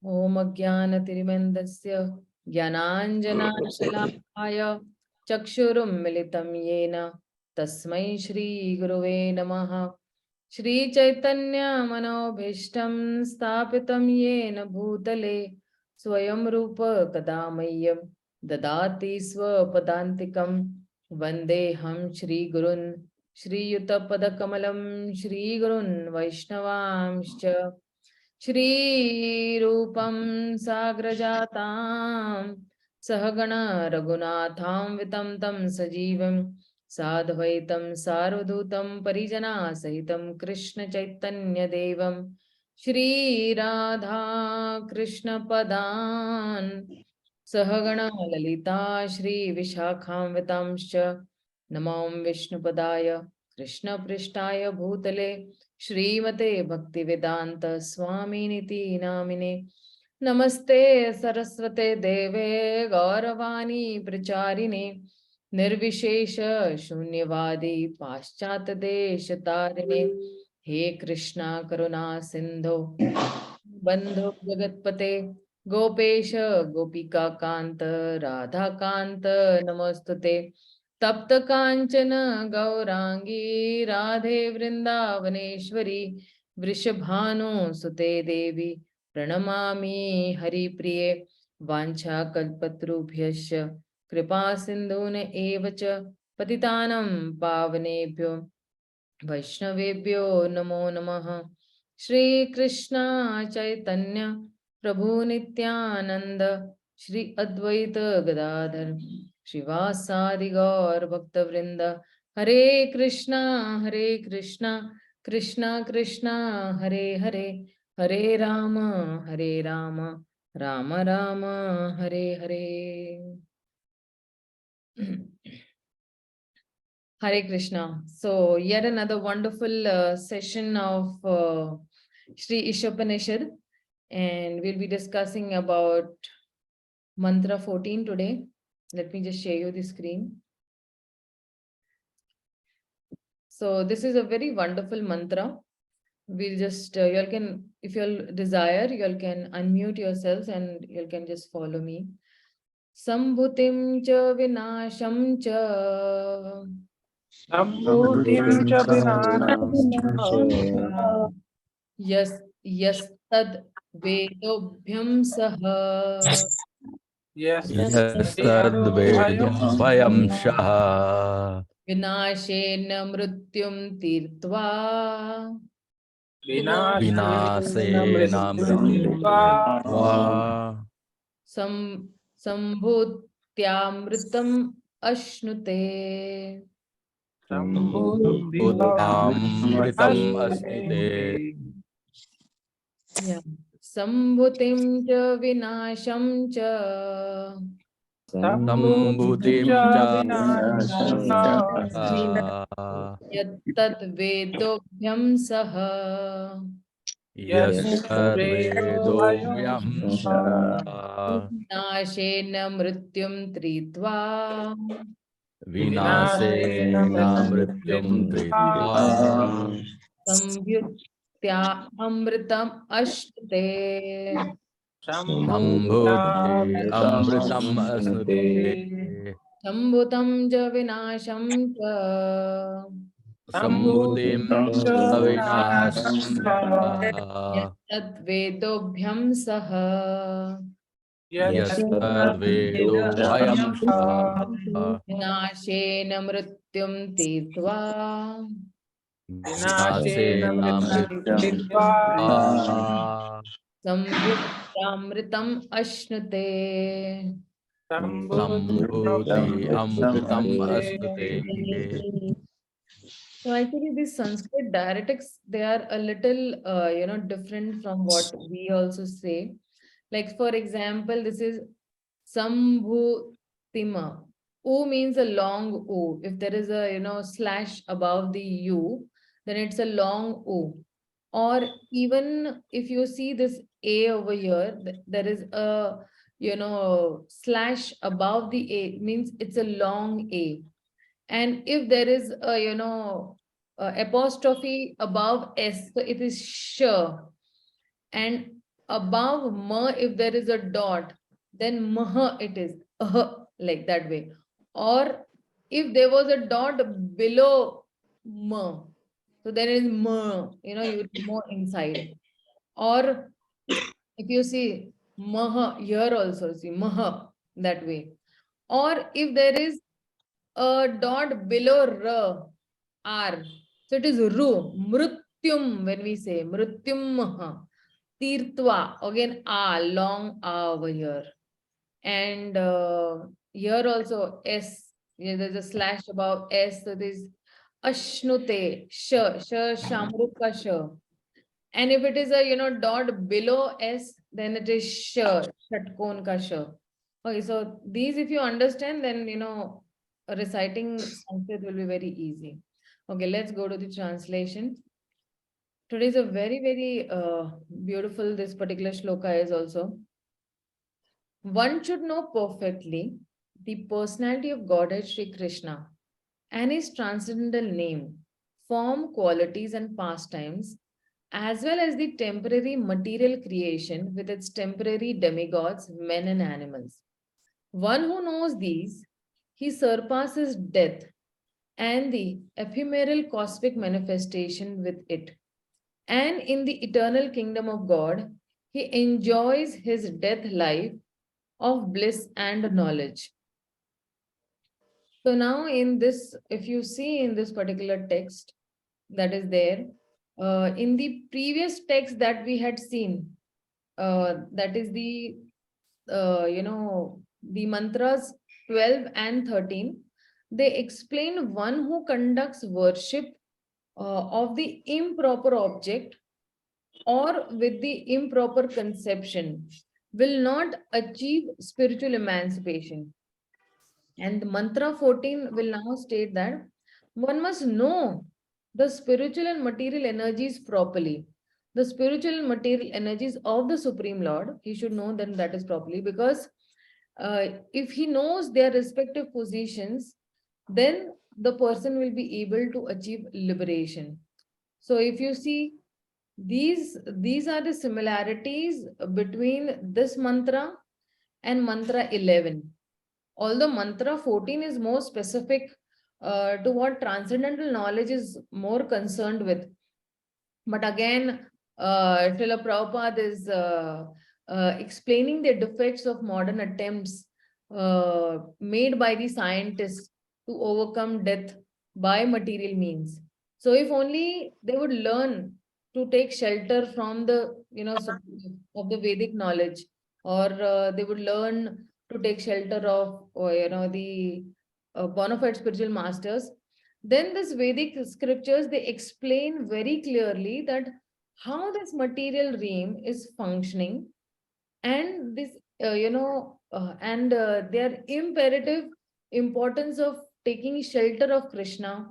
Om Ajnanatirimandasya Jnananjanashalakaya Chakshurum Militam Yena Tasmai Shri Guruve Namaha. Shri Chaitanya Manobhishtam Sthapitam Yena Bhutale Swayam Rupa Kadamayyam Dadati Swapadantikam Vandeham Shri Gurun Shri Yutapadakamalam Shri Gurun Vaishnavamscha Shri Rupam Sagrajatam Sahagana Raghunatham Vitam Tam Sajivam Sadhvaitam Sarvadhutam Parijana Sahitam Krishna Chaitanya Devam Shri Radha Krishna Padan Sahagana Lalita Shri Vishakham Vitamscha Namam Vishnu Padaya Krishna Prishtaya Bhutale Shrimate Bhaktivedanta Swaminiti Namine Namaste Saraswate Deve Gauravani Pracharine Nirvishesha Shunyavadi Paschat Deshatarine He Krishna Karuna Sindhu Bandhu Jagatpate Gopesha Gopika Kanta Radha Kanta Namostute तप्त कांचन गौरांगी राधे वृंदावनेश्वरी वृषभानु सुते देवी प्रणमामि हरिप्रिये वाञ्छाकल्पतरुभ्यश्च कृपा सिन्धून एव च पतितानं पावनेभ्यो वैष्णवेभ्यो नमो नमः श्री कृष्ण चैतन्य प्रभु नित्यानंद श्री अद्वैत गदाधर श्रीवासादि गौर भक्तवृंद हरे Krishna Krishna Krishna Hare Hare Hare Ram Ram Ram Hare Hare Hare Krishna. So, yet another wonderful session of Sri ISHOPANISHAD, and we'll be discussing about mantra 14 today. Let me just share you the screen. So, this is a very wonderful mantra. We'll just, you all can, if you all desire, you all can unmute yourselves and you all can just follow me. Sambhutim cha vinasham cha. Sambhutim cha vinasham Yes, yes, tad vedobhyam saha. Yastadvedam bhayam shaha Vinashena mrutyum tirtva. Vinasena mrityutva Sambhutyamritam ashnute. Sambhutam asnute Yeah. Sambhutim cha vinasham cha. Sambhutim cha Yattad vedobhyam saha. Yastadvedobhyam shaha Vinashena mrityum tritva. Vinasena mrityum tritva Sambhyutya amritam ashnute. Sambhuti amritam asnute Sambhutam ja vinasham cha. Sambhutim avinasham Yattad vedobhyam saha. Yastadvedo bhayam shaha Vinashena mrityum tirtva. Vinasena mrityum tritva Sambhutyamritam ashnute. Sambhuti amritam asnute. So actually these Sanskrit dialects, they are a little, different from what we also say. Like for example, this is Sambhutima. U means a long U. If there is a, slash above the U, then it's a long U. Or even if you see this A over here, there is a, slash above the A, means it's a long A. And if there is a, apostrophe above S, so it is sh. And above ma, if there is a dot, then mah it is, like that way. Or if there was a dot below ma, so then it is ma, you will be more inside. Or if you see mah here also, see mah, that way. Or if there is a dot below r, r, so it is ru, mrutyum when we say mrutyum, tirtva, again a, long a over here. And here also s, there's a slash above s, so this ashnute, sh, shamruka sh. And if it is a dot below s, then it is sh, shatkon ka sh. Okay, so these if you understand, then reciting Sanskrit will be very easy. Okay, let's go to the translation. Today is a very, very beautiful, this particular shloka is also. One should know perfectly the personality of Godhead Sri Krishna and his transcendental name, form, qualities, and pastimes, as well as the temporary material creation with its temporary demigods, men and animals. One who knows these, he surpasses death and the ephemeral cosmic manifestation with it. And in the eternal kingdom of God, he enjoys his death life of bliss and knowledge. So now in this, if you see in this particular text that is there, in the previous text that we had seen, that is the mantras 12 and 13, they explain one who conducts worship of the improper object or with the improper conception will not achieve spiritual emancipation. And mantra 14 will now state that one must know the spiritual and material energies properly. The spiritual and material energies of the Supreme Lord, he should know then that is properly, because if he knows their respective positions, then the person will be able to achieve liberation. So if you see, these are the similarities between this mantra and mantra 11. Although mantra 14 is more specific to what transcendental knowledge is more concerned with. But again, Srila Prabhupada is explaining the defects of modern attempts made by the scientists to overcome death by material means. So if only they would learn to take shelter from the, of the Vedic knowledge, or they would learn to take shelter of, or, the bona fide spiritual masters, then this Vedic scriptures, they explain very clearly that how this material realm is functioning, and this their imperative importance of taking shelter of Krishna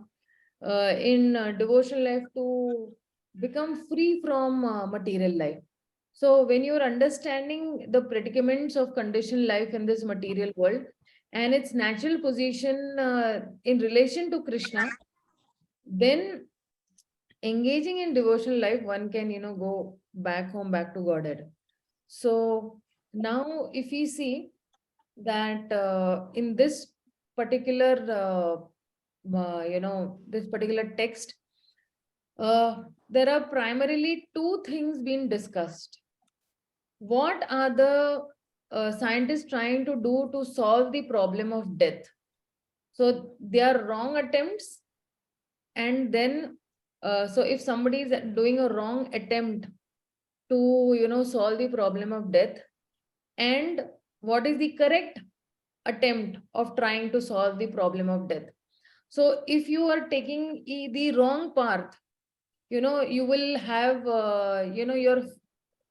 in devotional life to become free from material life. So when you're understanding the predicaments of conditioned life in this material world and its natural position in relation to Krishna, then engaging in devotional life, one can, go back home, back to Godhead. So now if we see that in this particular, this particular text, there are primarily two things being discussed. What are the scientists trying to do to solve the problem of death? So they are wrong attempts, and then so if somebody is doing a wrong attempt to solve the problem of death, and what is the correct attempt of trying to solve the problem of death? So if you are taking the wrong path, you will have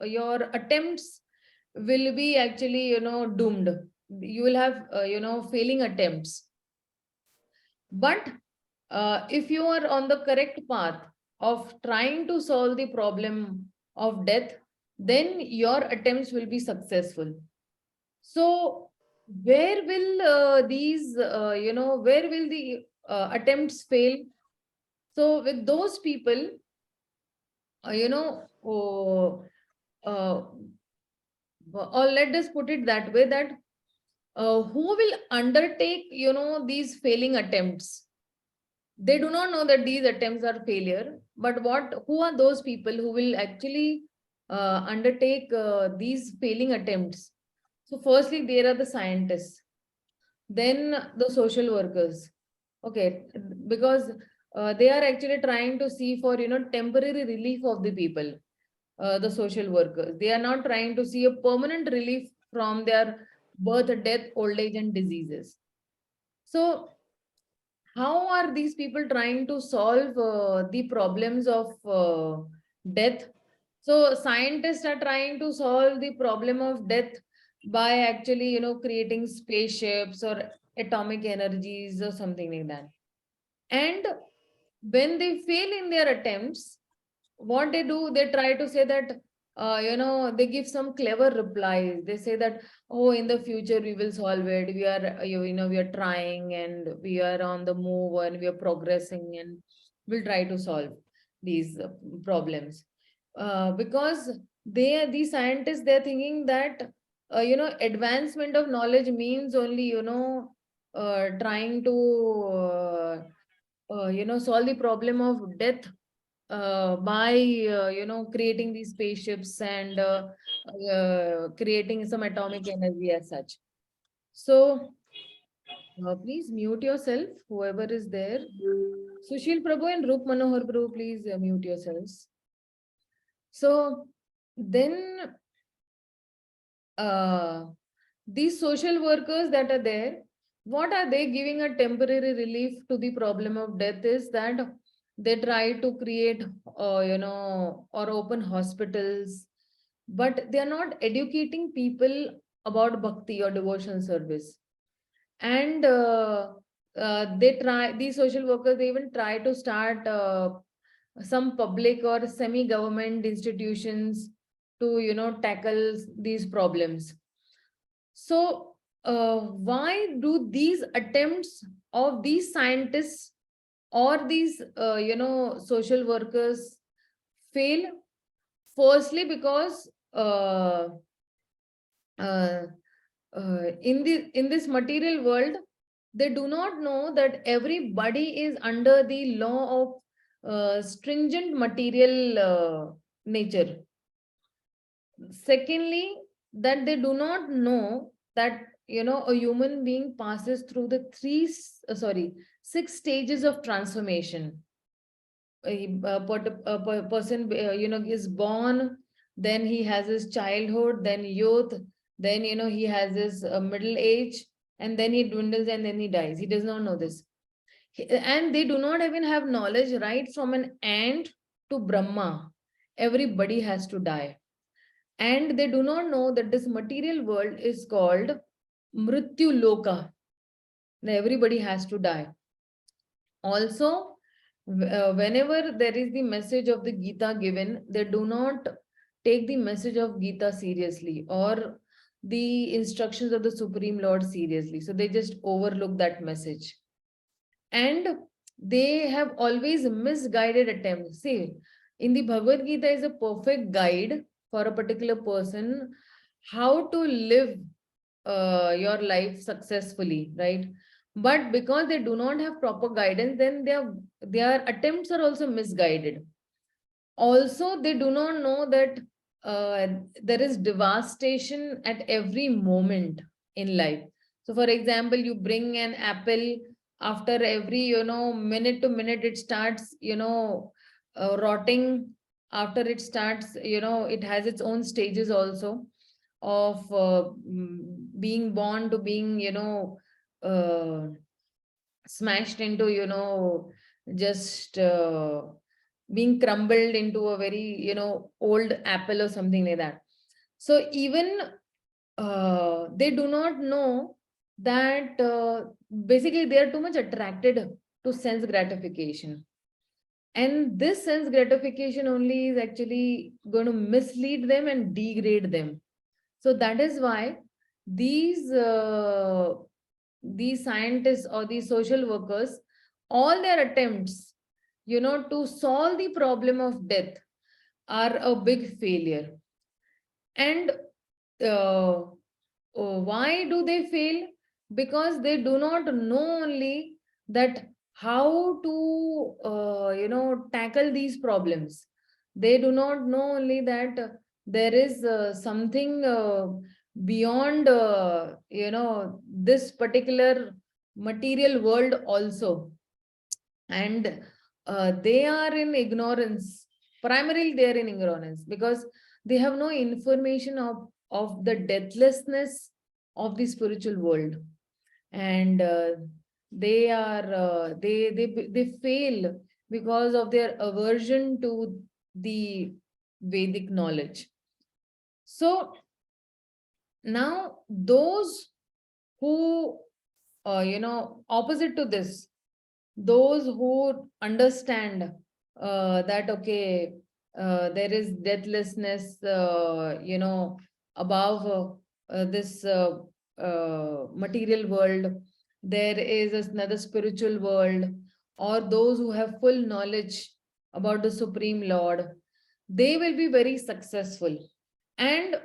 your attempts will be actually doomed. You will have failing attempts. But if you are on the correct path of trying to solve the problem of death, then your attempts will be successful. So where will where will the attempts fail? So with those people, uh, you know, oh, or let us put it that way, that who will undertake, these failing attempts? They do not know that these attempts are failure, but who are those people who will actually undertake these failing attempts? So firstly, there are the scientists, then the social workers. Okay, because they are actually trying to see for, temporary relief of the people, the social workers. They are not trying to see a permanent relief from their birth, death, old age, and diseases. So how are these people trying to solve the problems of death? So scientists are trying to solve the problem of death by actually, creating spaceships or atomic energies or something like that. And when they fail in their attempts, what they do, they try to say that, they give some clever replies. They say that, oh, in the future we will solve it. We are, we are trying and we are on the move and we are progressing and we'll try to solve these problems. Because these scientists, they're thinking that, advancement of knowledge means only, trying to, solve the problem of death by creating these spaceships and creating some atomic energy as such. So please mute yourself, whoever is there. Sushil Prabhu and Rup Manohar Prabhu, please mute yourselves. So then these social workers that are there, what are they giving a temporary relief to the problem of death is that they try to create, or open hospitals, but they are not educating people about bhakti or devotional service. And these social workers, they even try to start some public or semi-government institutions to, tackle these problems. So why do these attempts of these scientists or these, social workers fail? Firstly, because uh, in this material world, they do not know that everybody is under the law of stringent material nature. Secondly, that they do not know that, a human being passes through the six stages of transformation. A person, is born, then he has his childhood, then youth, then, he has his middle age, and then he dwindles and then he dies. He does not know this. And they do not even have knowledge, right from an ant to Brahma. Everybody has to die. And they do not know that this material world is called Mrityu Loka. Everybody has to die. Also, whenever there is the message of the Gita given, they do not take the message of Gita seriously or the instructions of the Supreme Lord seriously. So they just overlook that message. And they have always misguided attempts. See, in the Bhagavad Gita is a perfect guide for a particular person how to live your life successfully, right? But because they do not have proper guidance, then their attempts are also misguided. Also, they do not know that there is devastation at every moment in life. So for example, you bring an apple, after every, minute to minute, it starts, rotting. After it starts, it has its own stages also of being born to being, smashed into, just being crumbled into a very, old apple or something like that. So even they do not know that basically they are too much attracted to sense gratification. And this sense gratification only is actually going to mislead them and degrade them. So that is why these scientists or these social workers, all their attempts, to solve the problem of death are a big failure. And why do they fail? Because they do not know only that how to tackle these problems. They do not know only that there is something beyond this particular material world also, and they are in ignorance. Primarily they are in ignorance because they have no information of the deathlessness of the spiritual world, and they fail because of their aversion to the Vedic knowledge. So now those who opposite to this, those who understand that okay, there is deathlessness above this material world, there is another spiritual world, or those who have full knowledge about the Supreme Lord, they will be very successful. And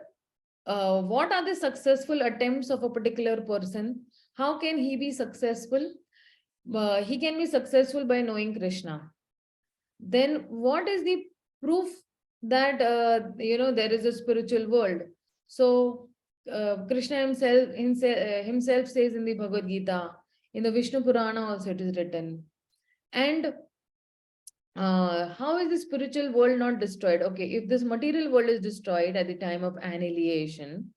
what are the successful attempts of a particular person? How can he be successful? He can be successful by knowing Krishna. Then what is the proof that there is a spiritual world? So Krishna himself says in the Bhagavad Gita, in the Vishnu Purana also it is written. And how is the spiritual world not destroyed? Okay, if this material world is destroyed at the time of annihilation,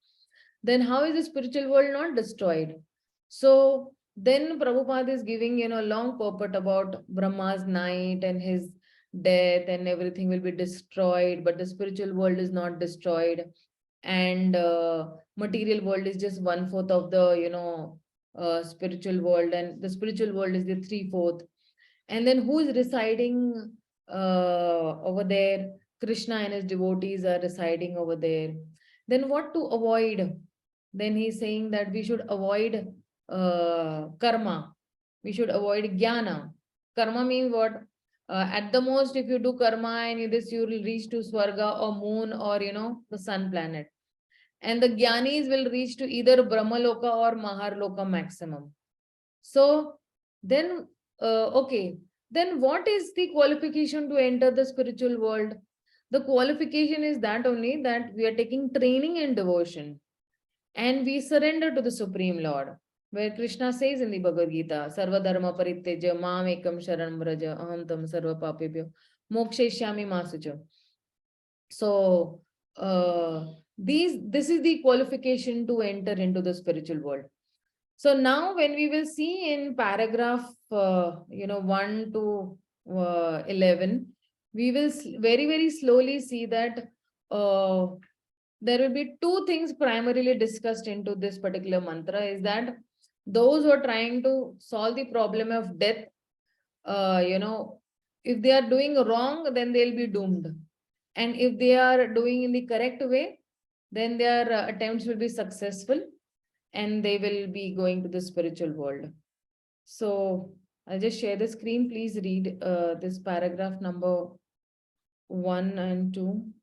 then how is the spiritual world not destroyed? So then Prabhupada is giving, long purport about Brahma's night and his death, and everything will be destroyed, but the spiritual world is not destroyed. And material world is just 1/4 of the, spiritual world, and the spiritual world is the 3/4. And then who is residing over there? Krishna and his devotees are residing over there. Then what to avoid? Then he's saying that we should avoid karma. We should avoid jnana. Karma means what? At the most, if you do karma and you will reach to Swarga or moon or, the sun planet. And the jnanis will reach to either Brahmaloka or Maharloka maximum. So then, okay, then what is the qualification to enter the spiritual world? The qualification is that only that we are taking training and devotion, and we surrender to the Supreme Lord, where Krishna says in the Bhagavad Gita, Sarva Dharma Parityaja Mam Ekam Sharanam Vraja Aham Tam Sarva Papebhyo Mokshishyami Masucha. So this is the qualification to enter into the spiritual world. So now when we will see in paragraph 1 to 11, we will very, very slowly see that there will be two things primarily discussed into this particular mantra, is that those who are trying to solve the problem of death, if they are doing wrong, then they'll be doomed. And if they are doing in the correct way, then their attempts will be successful and they will be going to the spiritual world. So I'll just share the screen. Please read this paragraph number 1 and 2.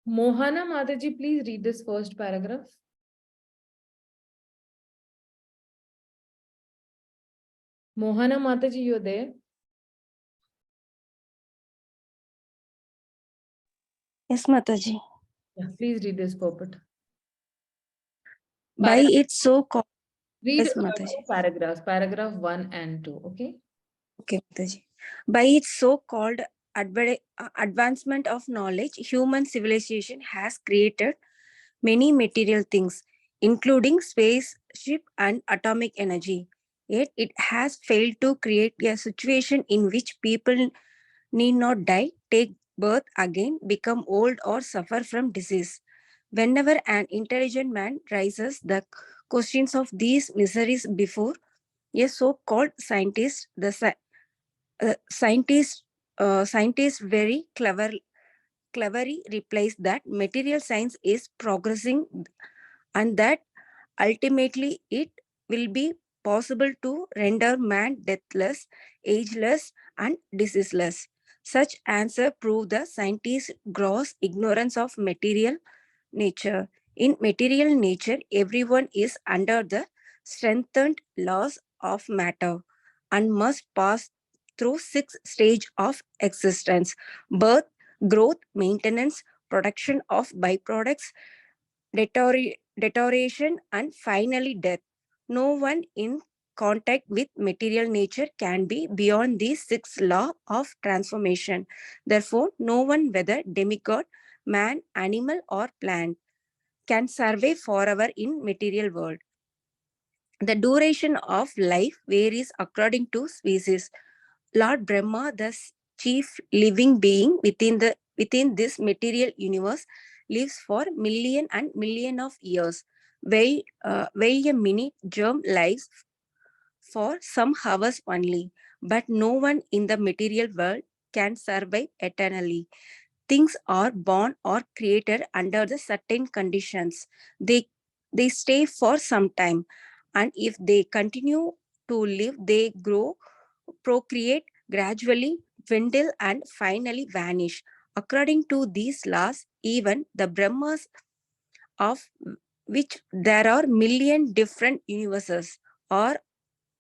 Mohana Mataji, please read this first paragraph. Mohana Mataji, you're there? Yes, Mataji. Yeah, please read this purport. By its so-called... Read Yes, Mataji. paragraphs, paragraph 1 and 2, okay? Okay, Mataji. By its so-called advancement of knowledge, human civilization has created many material things, including spaceship and atomic energy. Yet it has failed to create a situation in which people need not die, take birth again, become old, or suffer from disease. Whenever an intelligent man raises the questions of these miseries before a so-called scientist, the scientist very cleverly replies that material science is progressing and that ultimately it will be possible to render man deathless, ageless, and diseaseless. Such answer prove the scientists' gross ignorance of material nature. In material nature, everyone is under the strengthened laws of matter and must pass through 6 stages of existence: birth, growth, maintenance, production of byproducts, deterioration, and finally death. No one in contact with material nature can be beyond these 6 laws of transformation. Therefore, no one, whether demigod, man, animal, or plant, can survive forever in material world. The duration of life varies according to species. Lord Brahma, the chief living being within this material universe, lives for million and million of years, while a mini germ lives for some hours only. But no one in the material world can survive eternally. Things are born or created under the certain conditions. They stay for some time, and if they continue to live, they grow, procreate, gradually dwindle, and finally vanish. According to these laws, even the Brahmas, of which there are million different universes, are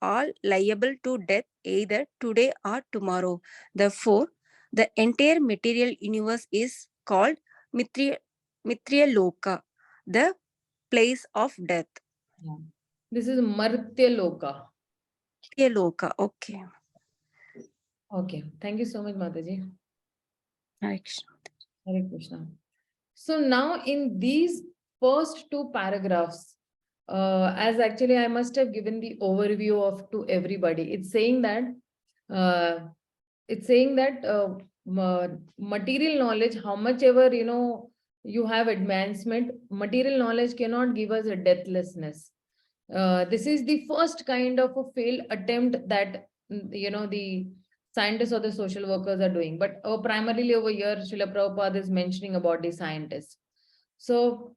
all liable to death either today or tomorrow. Therefore, the entire material universe is called Mithriya Loka, the place of death. Yeah. This is Martya Loka. Mithriya Loka, okay. Okay. Thank you so much, Mataji. Hare Krishna. Hare Krishna. So now in these first 2 paragraphs, as actually I must have given the overview of to everybody. It's saying that material knowledge, how much ever you have advancement, material knowledge cannot give us a deathlessness. This is the first kind of a failed attempt that the scientists or the social workers are doing. But primarily over here, Srila Prabhupada is mentioning about the scientists. So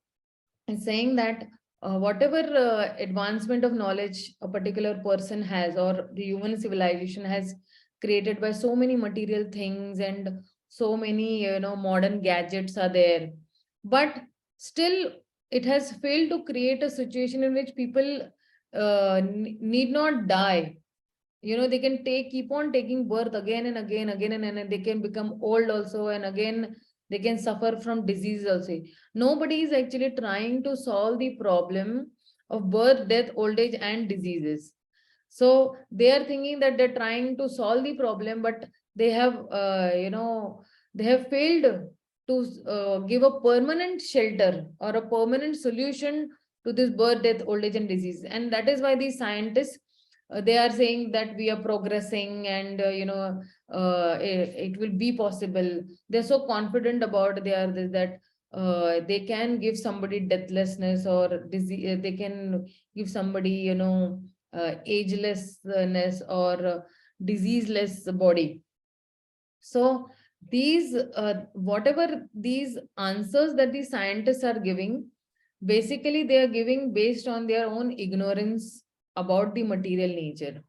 it's saying that whatever advancement of knowledge a particular person has, or the human civilization has created by so many material things and so many modern gadgets are there, but still it has failed to create a situation in which people need not die. They can keep on taking birth again and again, and they can become old also, and again they can suffer from disease also. Nobody is actually trying to solve the problem of birth, death, old age, and diseases. So they are thinking that they're trying to solve the problem, but they have, they have failed to give a permanent shelter or a permanent solution to this birth, death, old age, and disease. And that is why these scientists, they are saying that we are progressing, and it will be possible. They're so confident about that they can give somebody deathlessness or disease. They can give somebody agelessness or diseaseless body. So these whatever these answers that the scientists are giving, basically they are giving based on their own ignorance about the material nature.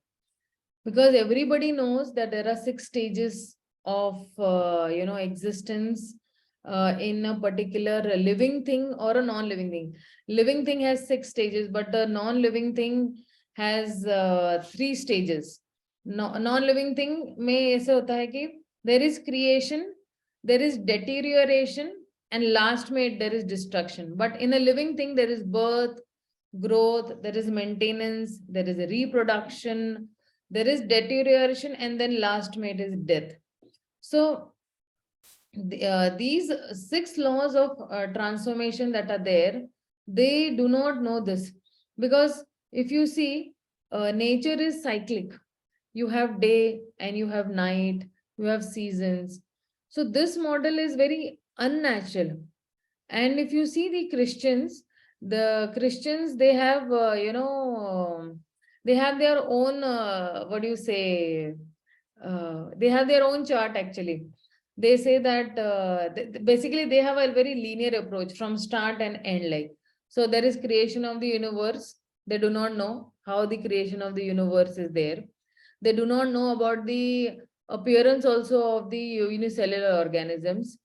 Because everybody knows that there are 6 stages of existence in a particular living thing or a non-living thing. Living thing has 6 stages, but the non-living thing has 3 stages. Non-living thing में ऐसे होता है कि there is creation, there is deterioration, and last में there is destruction. But in a living thing, there is birth, growth, there is maintenance, there is a reproduction, there is deterioration, and then last mate is death. So these 6 laws of transformation that are there, they do not know this. Because if you see, nature is cyclic. You have day and you have night, you have seasons. So this model is very unnatural. And if you see the Christians, they have they have their own what do you say, they have their own chart. Actually, they say that basically they have a very linear approach from start and end. Like, so there is creation of the universe, They do not know how the creation of the universe is there. They do not know about the appearance also of the unicellular organisms.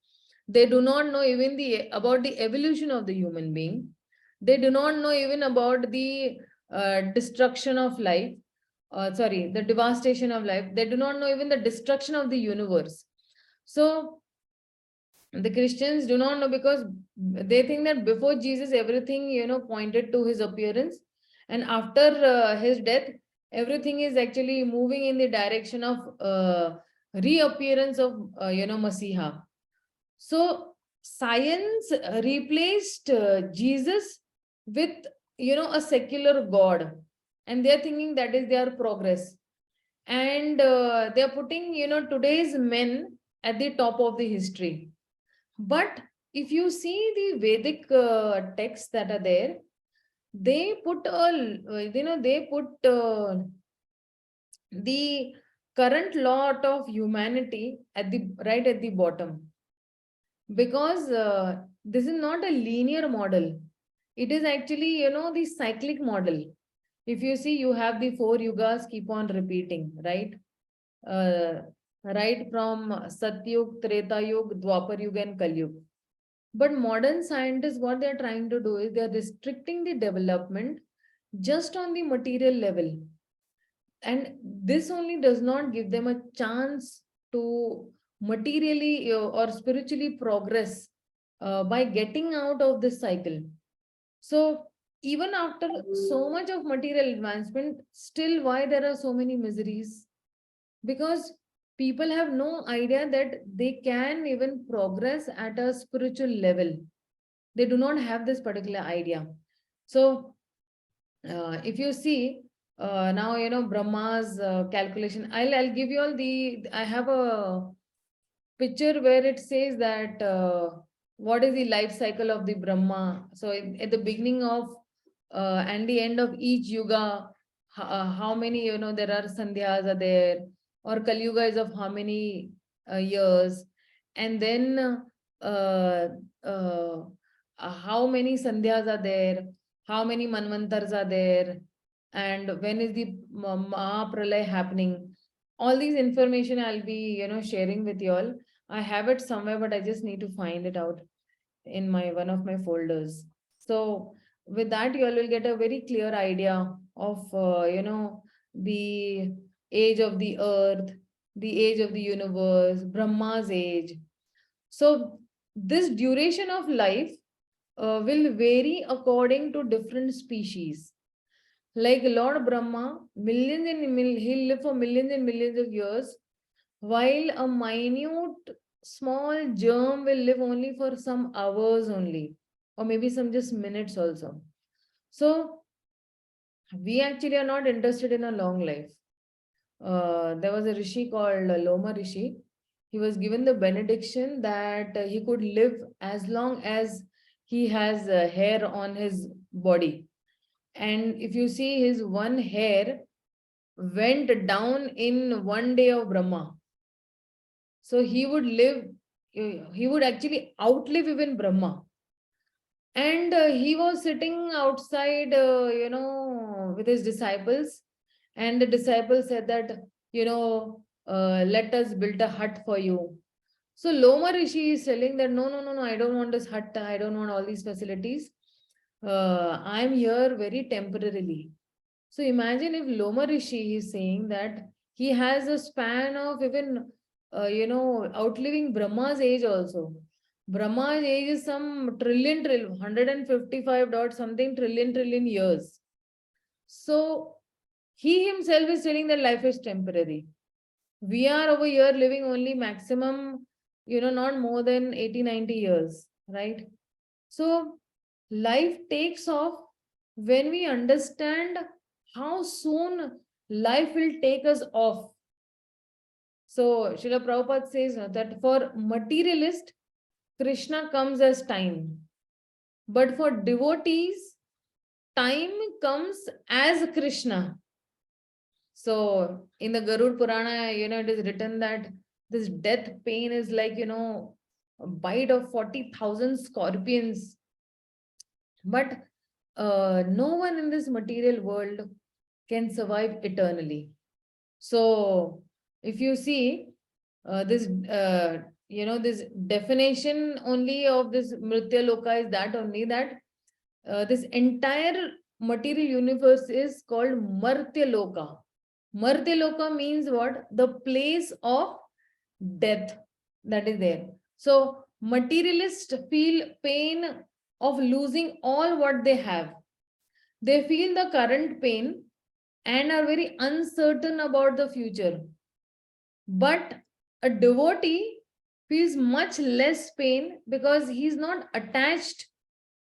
They do not know even about the evolution of the human being. They do not know even about the destruction of life. The devastation of life. They do not know even the destruction of the universe. So the Christians do not know, because they think that before Jesus, everything, pointed to his appearance. And after his death, everything is actually moving in the direction of reappearance of, Masiha. So science replaced Jesus with, a secular God. And they're thinking that is their progress. And they're putting, today's men at the top of the history. But if you see the Vedic texts that are there, they put the current lot of humanity at the right at the bottom, because this is not a linear model. It is actually, the cyclic model. If you see, you have the 4 yugas keep on repeating, right? Right from Satyug, Treta Yug, Dwapar Yug, and Kali Yug. But modern scientists, what they're trying to do is they're restricting the development just on the material level. And this only does not give them a chance to materially or spiritually progress by getting out of this cycle. So even after so much of material advancement, still why there are so many miseries? Because people have no idea that they can even progress at a spiritual level. They do not have this particular idea. So if you see now, Brahma's calculation, I'll give you all I have a picture where it says that what is the life cycle of the Brahma. So at the beginning of and the end of each yuga, how many, there are sandhyas are there, or Kali Yuga is of how many years, and then how many sandhyas are there, how many manvantars are there, and when is the Mahapralay happening. All these information I'll be, sharing with you all. I have it somewhere, but I just need to find it out in my one of my folders. So with that, you all will get a very clear idea of, the age of the earth, the age of the universe, Brahma's age. So this duration of life will vary according to different species. Like Lord Brahma, he'll live for millions and millions of years, while a minute small germ will live only for some hours only, or maybe some just minutes also. So we actually are not interested in a long life. There was a rishi called Loma Rishi. He was given the benediction that he could live as long as he has hair on his body. And if you see, his one hair went down in one day of Brahma. So he would live, he would actually outlive even Brahma. And he was sitting outside, with his disciples. And the disciples said that, let us build a hut for you. So Loma Rishi is telling that, no, I don't want this hut. I don't want all these facilities. I'm here very temporarily. So imagine if Loma Rishi is saying that he has a span of even, outliving Brahma's age also. Brahma's age is some trillion, 155 dot something trillion years. So he himself is telling that life is temporary. We are over here living only maximum, not more than 80, 90 years, right? So life takes off when we understand how soon life will take us off. So Srila Prabhupada says that for materialist, Krishna comes as time. But for devotees, time comes as Krishna. So in the Garud Purana, it is written that this death pain is like, a bite of 40,000 scorpions. But no one in this material world can survive eternally. So if you see this, this definition only of this Mritya Loka is that only that this entire material universe is called Martya Loka. Martya Loka means what? The place of death that is there. So materialists feel pain of losing all what they have. They feel the current pain and are very uncertain about the future. But a devotee feels much less pain because he's not attached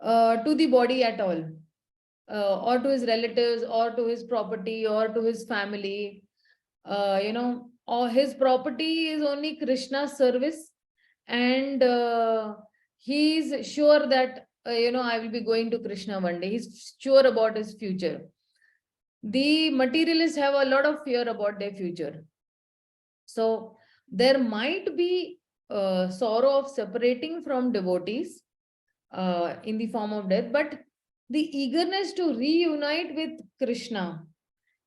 to the body at all, or to his relatives, or to his property, or to his family. Or his property is only Krishna's service, and he's sure that I will be going to Krishna one day. He's sure about his future. The materialists have a lot of fear about their future. So there might be sorrow of separating from devotees in the form of death, but the eagerness to reunite with Krishna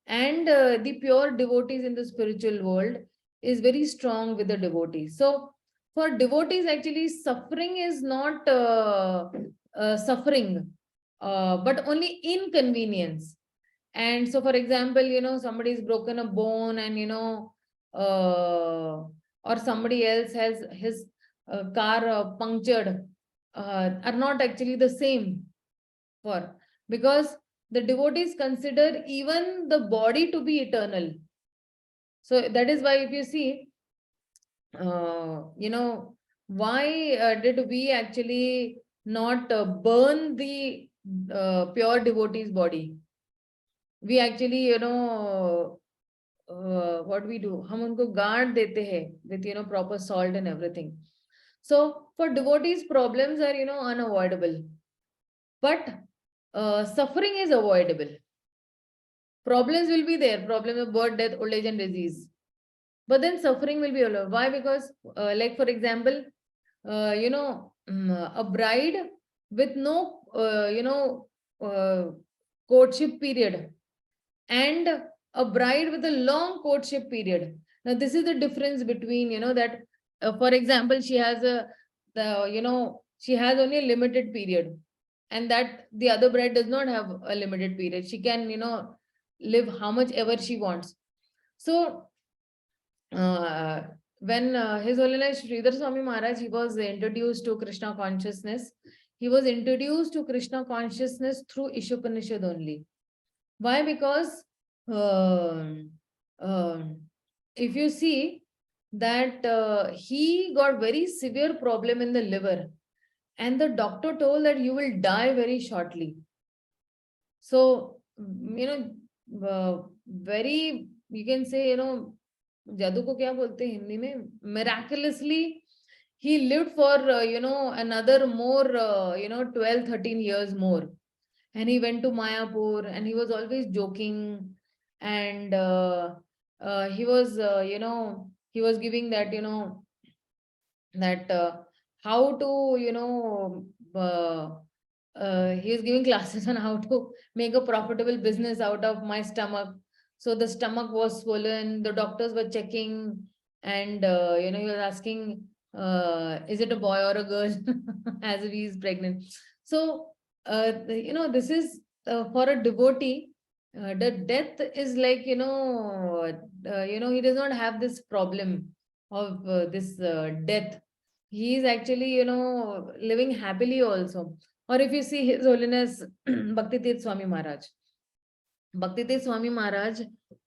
and the pure devotees in the spiritual world is very strong with the devotees. So for devotees, actually, suffering is not suffering, but only inconvenience. And so, for example, somebody's broken a bone, and or somebody else has his car punctured, are not actually the same for, because the devotees consider even the body to be eternal. So that is why, if you see, why did we actually not burn the pure devotee's body? We actually, what we do, hum unko guard dete hai with proper salt and everything. So for devotees, problems are unavoidable, but suffering is avoidable. Problems will be there, problem of birth, death, old age, and disease, but then suffering will be allowed. Why? Because like, for example, a bride with no courtship period, and a bride with a long courtship period. Now this is the difference between that for example, she has she has only a limited period, and that the other bride does not have a limited period. She can live how much ever she wants. So when His Holiness Sridhar Swami Maharaj, he was introduced to Krishna consciousness. He was introduced to Krishna consciousness through ISHOPANISHAD only. Why? Because if you see that he got very severe problem in the liver, and the doctor told that you will die very shortly. So very, you can say, जादू को क्या बोलते हैं हिंदी में, miraculously he lived for another more 12-13 years more. And he went to Mayapur, and he was always joking, and he was he was giving that how to he was giving classes on how to make a profitable business out of my stomach. So the stomach was swollen, the doctors were checking, and he was asking, is it a boy or a girl, as if he is pregnant. So this is for a devotee, the death is like he does not have this problem of this death. He is actually living happily also. Or if you see His Holiness Bhakti Tirth Swami Maharaj, Bhakti Tirth Swami Maharaj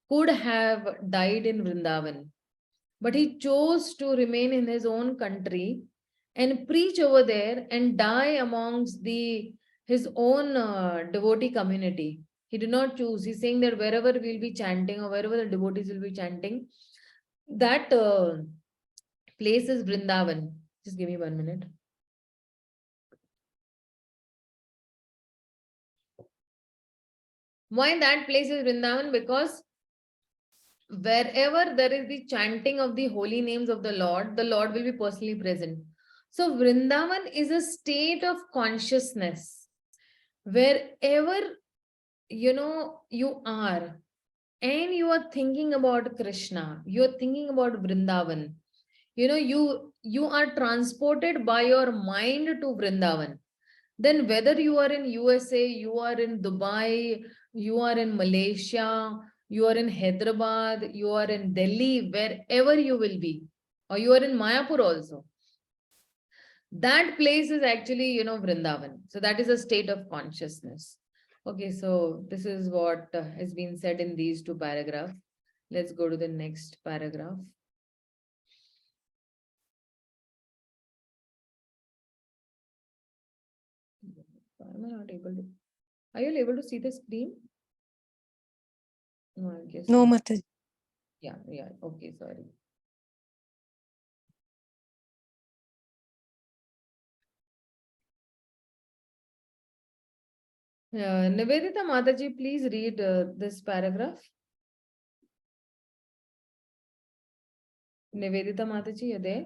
could have died in Vrindavan, but he chose to remain in his own country and preach over there and die amongst his own devotee community. He did not choose. He's saying that wherever we'll be chanting, or wherever the devotees will be chanting, that place is Vrindavan. Just give me 1 minute. Why that place is Vrindavan? Because wherever there is the chanting of the holy names of the Lord will be personally present. So Vrindavan is a state of consciousness wherever you are, and you are thinking about Krishna, you are thinking about Vrindavan, you are transported by your mind to Vrindavan. Then whether you are in USA, you are in Dubai, you are in Malaysia, you are in Hyderabad, you are in Delhi, wherever you will be, or you are in Mayapur also, that place is actually, Vrindavan. So that is a state of consciousness. Okay, so this is what has been said in these two paragraphs. Let's go to the next paragraph. Why am I not able to? Are you able to see the screen? No, I guess No, not. Mataji. Yeah, okay, sorry. Nivedita Mataji, please read this paragraph. Nivedita Mataji, you there?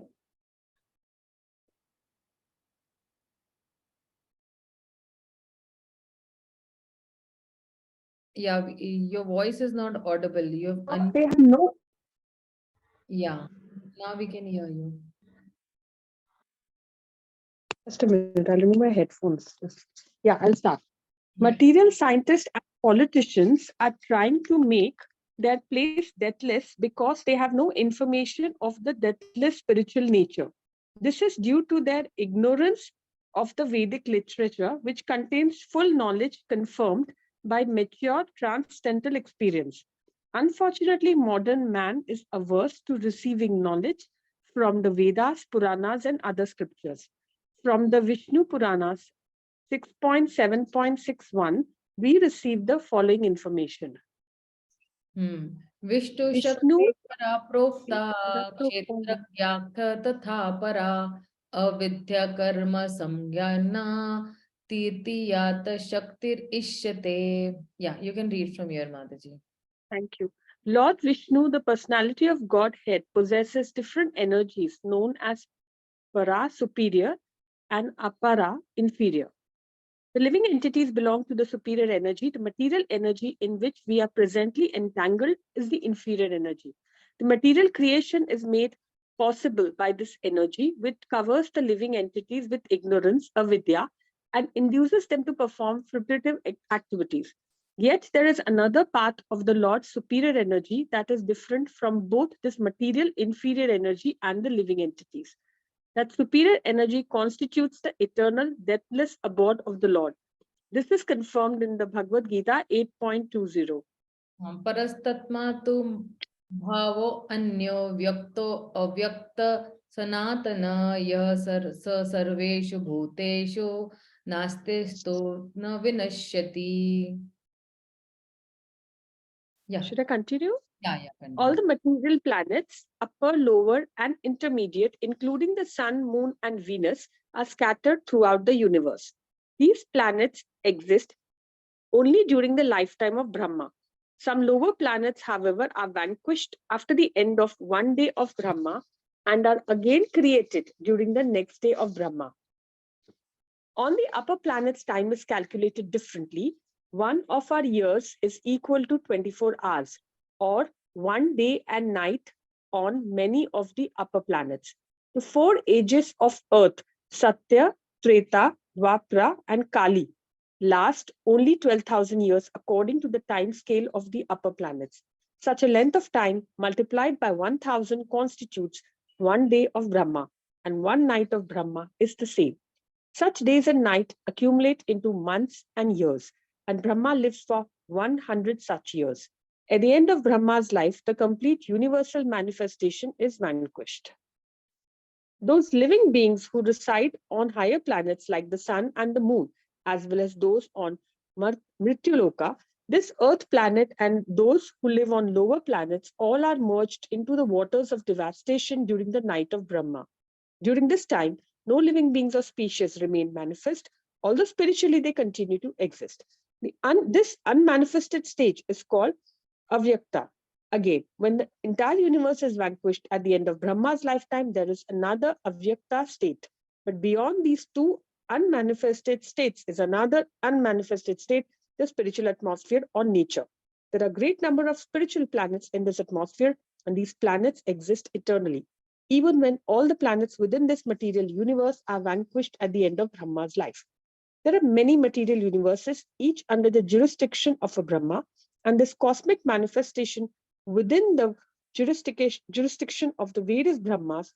Yeah, your voice is not audible. You have They have no. yeah, now we can hear you. Just a minute, I'll remove my headphones. Yeah, I'll start. Yeah. Material scientists and politicians are trying to make their place deathless because they have no information of the deathless spiritual nature. This is due to their ignorance of the Vedic literature, which contains full knowledge confirmed by mature transcendental experience. Unfortunately, modern man is averse to receiving knowledge from the Vedas, Puranas, and other scriptures. From the Vishnu Puranas 6.7.61, we received the following information. Vishnu Vishnu Shakti Prokta Kshetra Vyakha Tatha Para Avidya Karma Samgyana Tirtiyata Shaktir Ishyate. Yeah, you can read from your Mataji. Thank you. Lord Vishnu, the personality of Godhead, possesses different energies known as Para, superior, and Apara, inferior. The living entities belong to the superior energy. The material energy in which we are presently entangled is the inferior energy. The material creation is made possible by this energy, which covers the living entities with ignorance, avidya, and induces them to perform fruitive activities. Yet there is another path of the Lord's superior energy that is different from both this material inferior energy and the living entities. That superior energy constitutes the eternal, deathless abode of the Lord. This is confirmed in the Bhagavad Gita 8.20. Parastatma tu bhavo anyo vyakto avyakta sanatana yah sarveshu bhuteshu nastesto na vinashyati. Yeah. Should I continue? Yeah, continue. All the material planets, upper, lower, and intermediate, including the Sun, Moon, and Venus, are scattered throughout the universe. These planets exist only during the lifetime of Brahma. Some lower planets, however, are vanquished after the end of one day of Brahma and are again created during the next day of Brahma. On the upper planets, time is calculated differently. One of our years is equal to 24 hours, or one day and night on many of the upper planets. The four ages of Earth, Satya, Treta, Dwapara, and Kali, last only 12,000 years according to the time scale of the upper planets. Such a length of time multiplied by 1,000 constitutes one day of Brahma, and one night of Brahma is the same. Such days and nights accumulate into months and years, and Brahma lives for 100 such years. At the end of Brahma's life, the complete universal manifestation is vanquished. Those living beings who reside on higher planets like the sun and the moon, as well as those on Mrityuloka, this earth planet, and those who live on lower planets, all are merged into the waters of devastation during the night of Brahma. During this time, no living beings or species remain manifest, although spiritually they continue to exist. This unmanifested stage is called avyakta. Again, when the entire universe is vanquished at the end of Brahma's lifetime, there is another avyakta state. But beyond these two unmanifested states is another unmanifested state, the spiritual atmosphere or nature. There are a great number of spiritual planets in this atmosphere, and these planets exist eternally, even when all the planets within this material universe are vanquished at the end of Brahma's life. There are many material universes, each under the jurisdiction of a Brahma, and this cosmic manifestation within the jurisdiction of the various Brahmas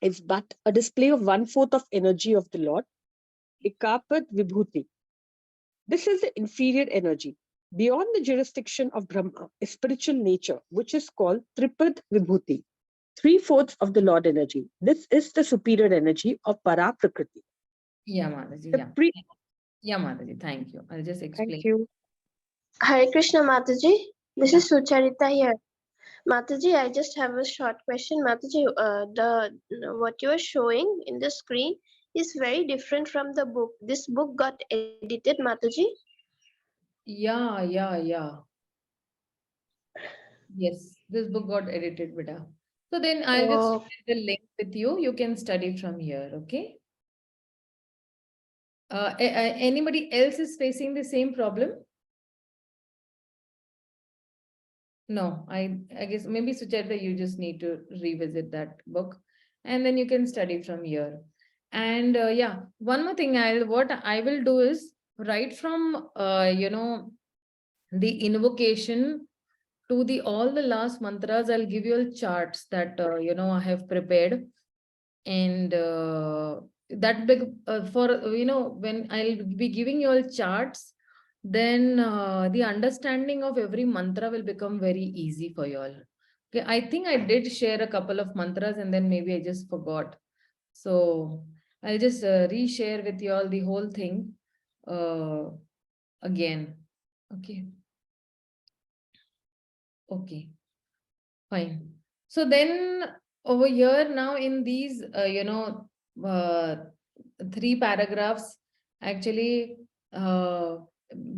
is but a display of 1/4 of energy of the Lord, Ekapad Vibhuti. This is the inferior energy. Beyond the jurisdiction of Brahma is spiritual nature, which is called Tripad Vibhuti, 3/4 of the Lord energy. This is the superior energy of Para Prakriti. Yeah, Mataji. The Yeah. pre- Yeah, Mataji. Thank you. I'll just explain. Thank you. Hare Krishna Mataji, this Yeah. is Sucharita here. Mataji, I just have a short question. Mataji, what you are showing in the screen is very different from the book. This book got edited, Mataji? Yeah. Yes, this book got edited, Bida. So then I'll just Oh, share the link with you. You can study from here, okay? Anybody else is facing the same problem? No, I guess maybe Sucharita, you just need to revisit that book and then you can study from here. And yeah, one more thing, what I will do is right from the invocation to the all the last mantras, I'll give you all charts that I have prepared. And that big for when I'll be giving you all charts, then the understanding of every mantra will become very easy for you all. Okay, I think I did share a couple of mantras and then maybe I just forgot. So I'll just reshare with you all the whole thing again. Okay. Okay, fine. So then over here now in these, uh, 3 paragraphs, actually,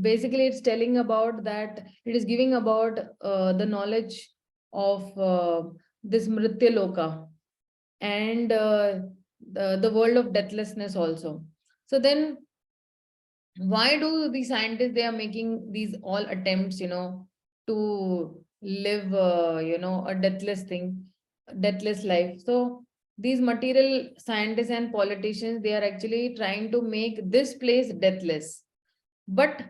basically it's telling about that, it is giving about the knowledge of this Mritya Loka and the world of deathlessness also. So then why do the scientists, they are making these all attempts, to live, a deathless life. So these material scientists and politicians, they are actually trying to make this place deathless. But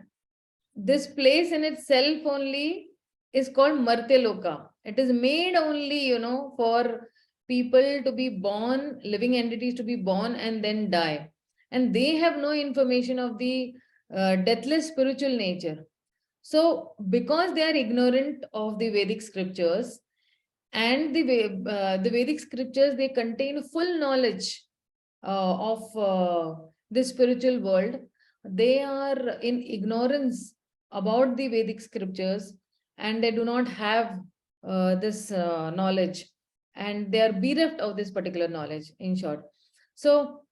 this place in itself only is called Martyaloka. It is made only, for people to be born, living entities to be born and then die. And they have no information of the deathless spiritual nature. So, because they are ignorant of the Vedic scriptures, and the Vedic scriptures, they contain full knowledge of the spiritual world, they are in ignorance about the Vedic scriptures, and they do not have this knowledge, and they are bereft of this particular knowledge, in short. So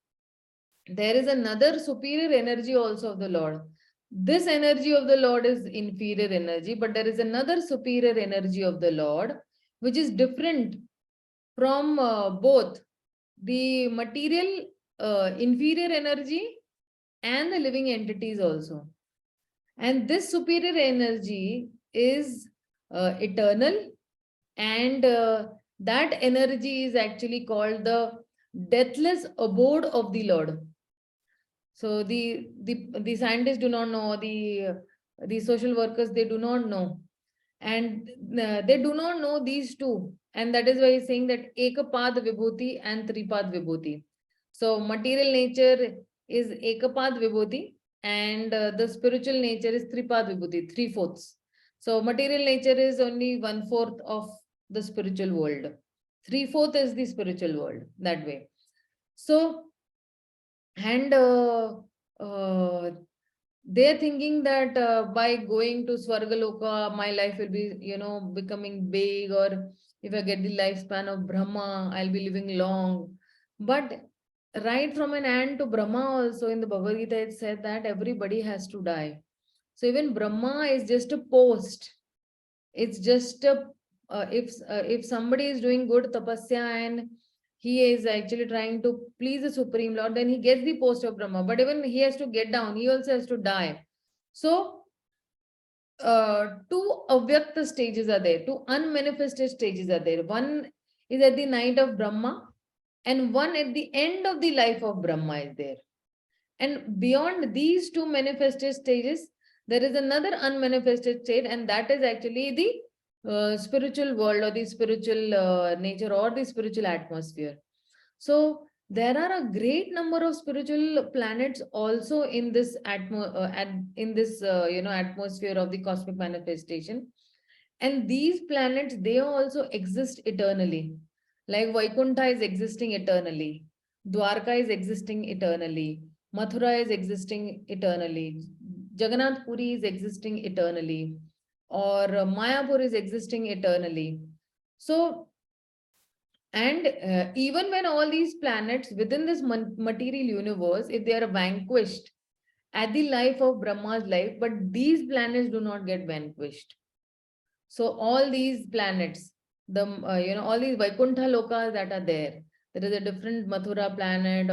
there is another superior energy also of the Lord. This energy of the Lord is inferior energy, but there is another superior energy of the Lord, which is different from both the material inferior energy and the living entities also. And this superior energy is eternal, and that energy is actually called the deathless abode of the Lord. So the scientists do not know, the social workers, they do not know, and they do not know these two, and that is why he's saying that ekapad vibhuti and tripad vibhuti. So material nature is ekapad vibhuti, and the spiritual nature is tripad vibhuti, 3/4. So material nature is only 1/4 of the spiritual world. 3/4 is the spiritual world, that way. So, and they're thinking that by going to Swargaloka, my life will be, becoming big, or if I get the lifespan of Brahma, I'll be living long. But right from an ant to Brahma also, in the Bhagavad Gita, it said that everybody has to die. So even Brahma is just a post. It's just a, if somebody is doing good tapasya and he is actually trying to please the Supreme Lord, then he gets the post of Brahma. But even he has to get down, he also has to die. So, two avyakta stages are there, two unmanifested stages are there. One is at the night of Brahma, and one at the end of the life of Brahma is there. And beyond these two manifested stages, there is another unmanifested state, and that is actually the spiritual world, or the spiritual nature, or the spiritual atmosphere. So there are a great number of spiritual planets also in this atmosphere of the cosmic manifestation. And these planets, they also exist eternally. Like Vaikuntha is existing eternally, Dwarka is existing eternally, Mathura is existing eternally, Jagannath Puri is existing eternally, or Mayapur is existing eternally. So, and even when all these planets within this material universe, if they are vanquished at the life of Brahma's life, but these planets do not get vanquished. So all these planets, all these Vaikuntha lokas that are there is a different Mathura planet,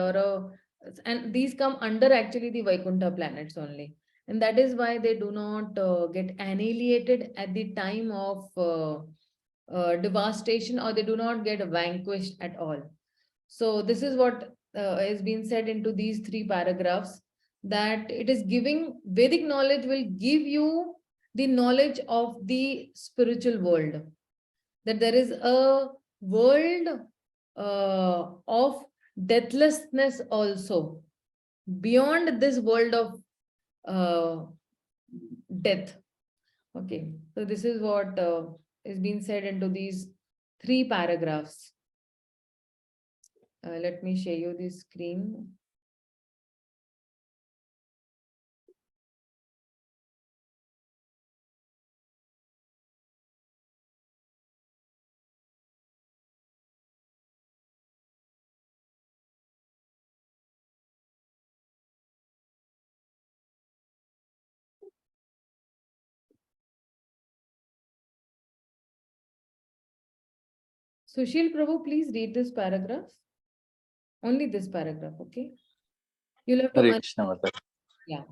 and these come under actually the Vaikuntha planets only. And that is why they do not get annihilated at the time of devastation, or they do not get vanquished at all. So this is what has been said into these three paragraphs, that it is giving Vedic knowledge will give you the knowledge of the spiritual world, that there is a world of deathlessness also beyond this world of death. Okay, so this is what is being said into these three paragraphs. Let me share you the screen. Sushil Prabhu, please read this paragraph. Only this paragraph, okay? You'll have to. Hare Krishna Mata. Yeah.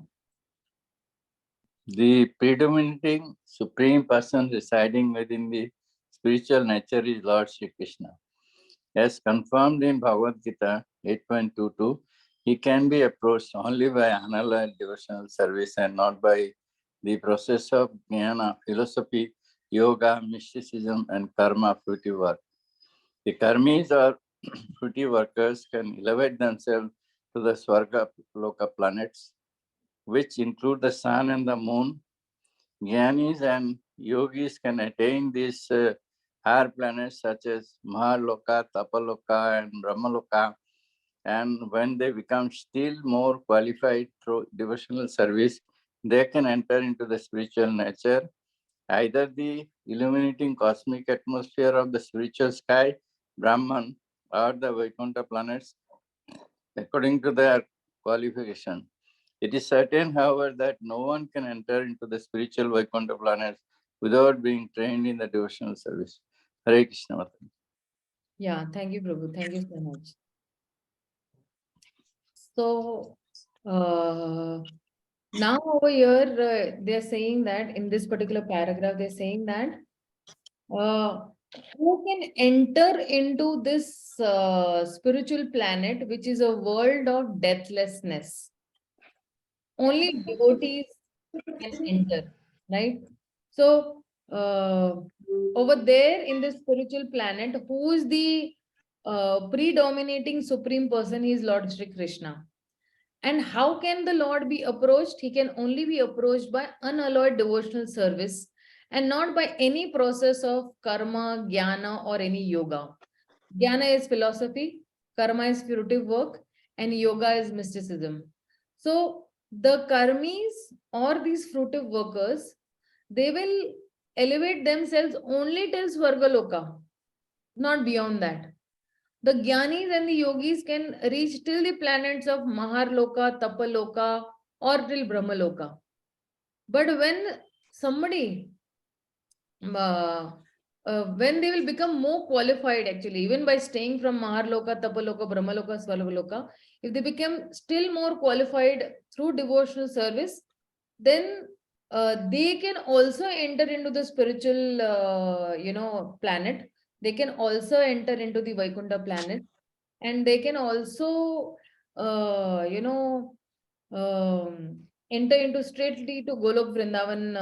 The predominating Supreme Person residing within the spiritual nature is Lord Shri Krishna. As confirmed in Bhagavad Gita 8.22, he can be approached only by unalloyed devotional service and not by the process of jnana, philosophy, yoga, mysticism, and karma, fruitive work. The karmis or fruitive workers can elevate themselves to the Swarga Loka planets, which include the sun and the moon. Jnanis and yogis can attain these higher planets such as Mahaloka, Tapaloka, and Brahmaloka. And when they become still more qualified through devotional service, they can enter into the spiritual nature, either the illuminating cosmic atmosphere of the spiritual sky, Brahman, or the Vaikuntha planets, according to their qualification. It is certain, however, that no one can enter into the spiritual Vaikuntha planets without being trained in the devotional service. Hare Krishna Mata. Yeah, thank you, Prabhu. Thank you so much. So, now over here, they're saying that in this particular paragraph, they're saying that who can enter into this spiritual planet, which is a world of deathlessness? Only devotees can enter, right? So, over there in this spiritual planet, who is the predominating supreme person? He is Lord Shri Krishna. And how can the Lord be approached? He can only be approached by unalloyed devotional service and not by any process of karma, jnana, or any yoga. Jnana is philosophy, karma is fruitive work, and yoga is mysticism. So the karmis or these fruitive workers, they will elevate themselves only till Swargaloka, not beyond that. The Gyanis and the Yogis can reach till the planets of Maharloka, Tapaloka, or till Brahmaloka. But when somebody when they will become more qualified, actually, even by staying from Maharloka, Tapaloka, Brahmaloka, Svalvaloka, if they become still more qualified through devotional service, then they can also enter into the spiritual, planet. They can also enter into the Vaikuntha planet, and they can also, enter into straightly to Golok Vrindavan,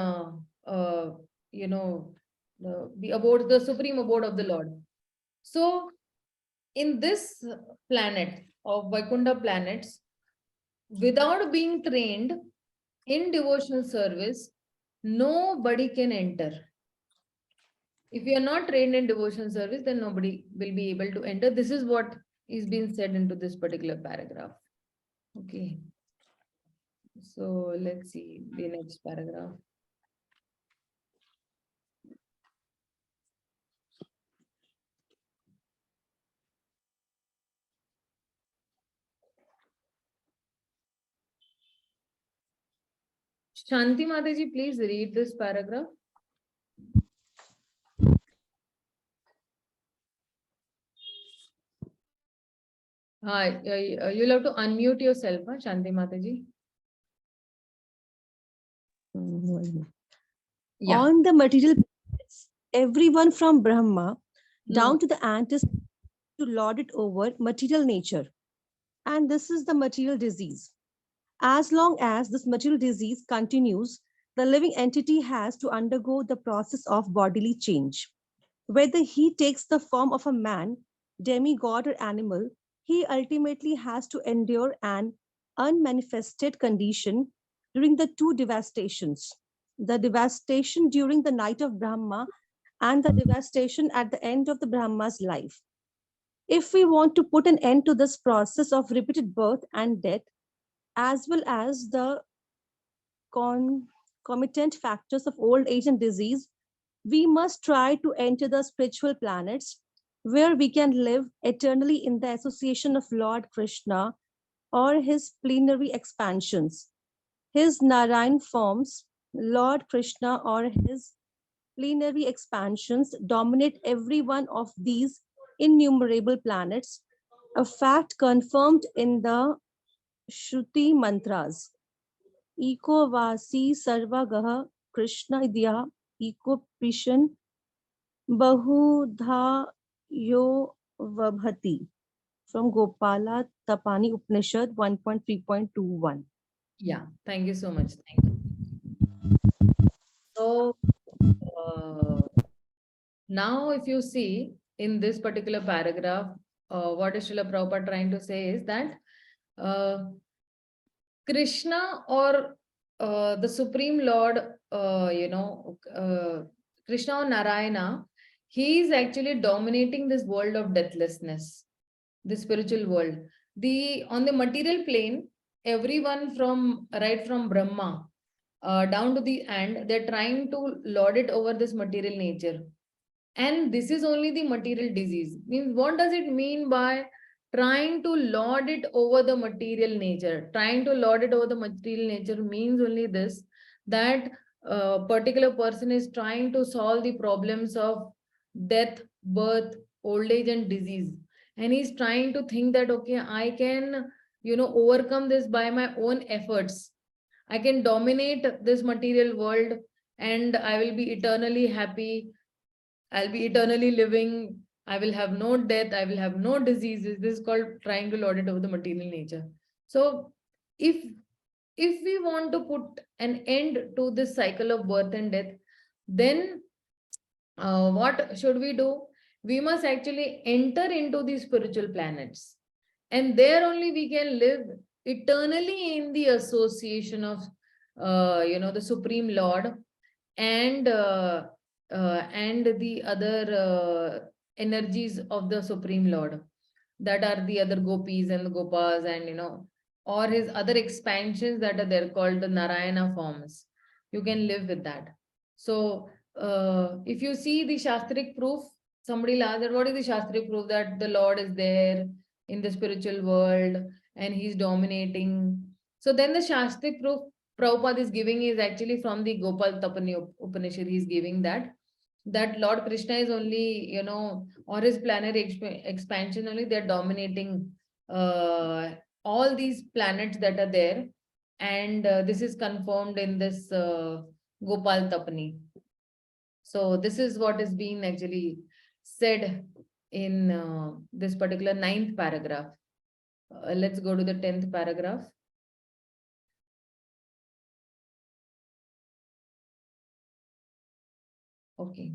the abode, the supreme abode of the Lord. So, in this planet of Vaikuntha planets, without being trained in devotional service, nobody can enter. If you are not trained in devotional service, then nobody will be able to enter. This is what is being said into this particular paragraph. Okay. So let's see the next paragraph. Shanti Mataji, please read this paragraph. You'll have to unmute yourself, Shanti Mataji. Yeah. On the material planets, everyone from Brahma down No. to the ant is to lord it over material nature. And this is the material disease. As long as this material disease continues, the living entity has to undergo the process of bodily change. Whether he takes the form of a man, demigod, or animal, he ultimately has to endure an unmanifested condition during the two devastations, the devastation during the night of Brahma and the devastation at the end of the Brahma's life. If we want to put an end to this process of repeated birth and death, as well as the concomitant factors of old age and disease, we must try to enter the spiritual planets where we can live eternally in the association of Lord Krishna or his plenary expansions. His Narayan forms, Lord Krishna or his plenary expansions dominate every one of these innumerable planets, a fact confirmed in the Shruti mantras. Eko vasi sarvagaha Krishna idya eko pishan bahudha yo vabhati. From Gopala Tapani Upanishad 1.3.21. Yeah, thank you so much. Thank you. So now if you see in this particular paragraph, what is Srila Prabhupada trying to say is that Krishna or the Supreme Lord, Krishna or Narayana, he is actually dominating this world of deathlessness, the spiritual world. On the material plane, everyone from right from Brahma down to the end, they're trying to lord it over this material nature. And this is only the material disease. Means what does it mean by trying to lord it over the material nature? Trying to lord it over the material nature means only this, that a particular person is trying to solve the problems of death, birth, old age and disease. And he's trying to think that, okay, I can, overcome this by my own efforts. I can dominate this material world and I will be eternally happy. I'll be eternally living. I will have no death. I will have no diseases. This is called trying to lord it over the material nature. So if we want to put an end to this cycle of birth and death, then what should we do? We must actually enter into these spiritual planets. And there only we can live eternally in the association of, the Supreme Lord and the other energies of the Supreme Lord, that are the other gopis and the gopas, and or his other expansions that are there called the Narayana forms. You can live with that. So if you see the Shastric proof, somebody will ask that what is the Shastric proof that the Lord is there in the spiritual world and he's dominating? So then the Shastric proof Prabhupada is giving is actually from the Gopal Tapani Upanishad. He's giving that. that Lord Krishna is only, or his planetary expansion only, they're dominating all these planets that are there. And this is confirmed in this Gopal Tapani. So this is what is being actually said in this particular 9th paragraph. Let's go to the 10th paragraph. Okay.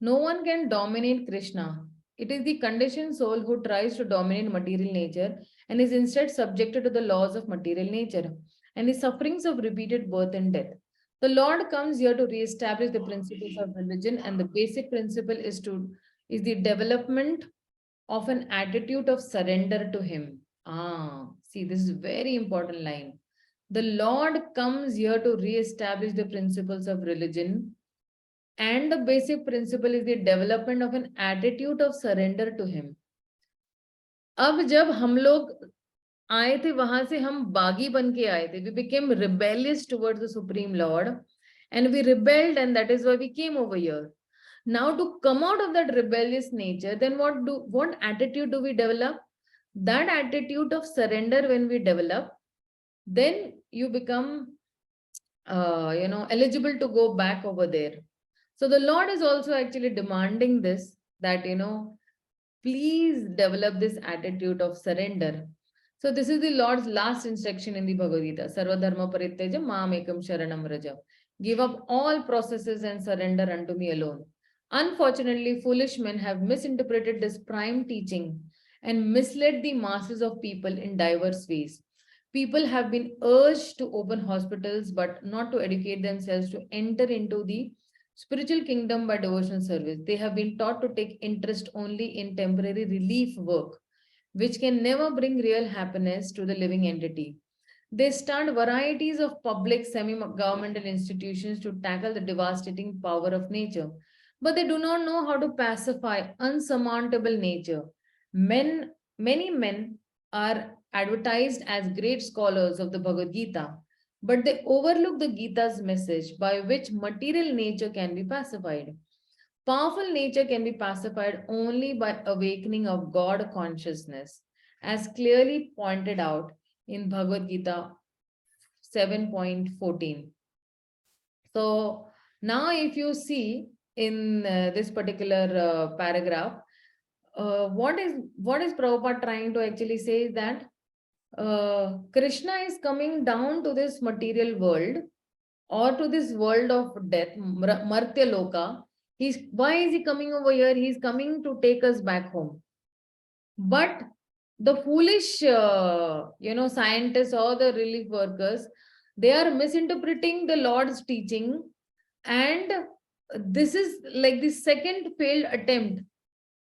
No one can dominate Krishna. It is the conditioned soul who tries to dominate material nature and is instead subjected to the laws of material nature and the sufferings of repeated birth and death. The Lord comes here to re-establish the principles of religion, and the basic principle is the development of an attitude of surrender to Him. See, this is a very important line. The Lord comes here to re-establish the principles of religion, and the basic principle is the development of an attitude of surrender to Him. अब जब हम लोग आए थे वहां से हम बागी बन के आए थे, we became rebellious towards the Supreme Lord and we rebelled, and that is why we came over here. Now to come out of that rebellious nature, then what attitude do we develop? That attitude of surrender, when we develop, then you become eligible to go back over there. So the Lord is also actually demanding this, that please develop this attitude of surrender. So this is the Lord's last instruction in the Bhagavad Gita. Sarva dharma parityaja mam ekam sharanam vraja. Give up all processes and surrender unto me alone. Unfortunately, foolish men have misinterpreted this prime teaching and misled the masses of people in diverse ways. People have been urged to open hospitals, but not to educate themselves to enter into the spiritual kingdom by devotional service. They have been taught to take interest only in temporary relief work, which can never bring real happiness to the living entity. They start varieties of public semi-governmental institutions to tackle the devastating power of nature, but they do not know how to pacify unsurmountable nature. Many men are advertised as great scholars of the Bhagavad Gita, but they overlook the Gita's message by which material nature can be pacified. Powerful nature can be pacified only by awakening of God consciousness, as clearly pointed out in Bhagavad Gita 7.14. So now if you see in this particular paragraph, what is Prabhupada trying to actually say is that Krishna is coming down to this material world or to this world of death, Martya Loka. Why is he coming over here? He's coming to take us back home. But the foolish, scientists or the relief workers, they are misinterpreting the Lord's teaching, and this is like the second failed attempt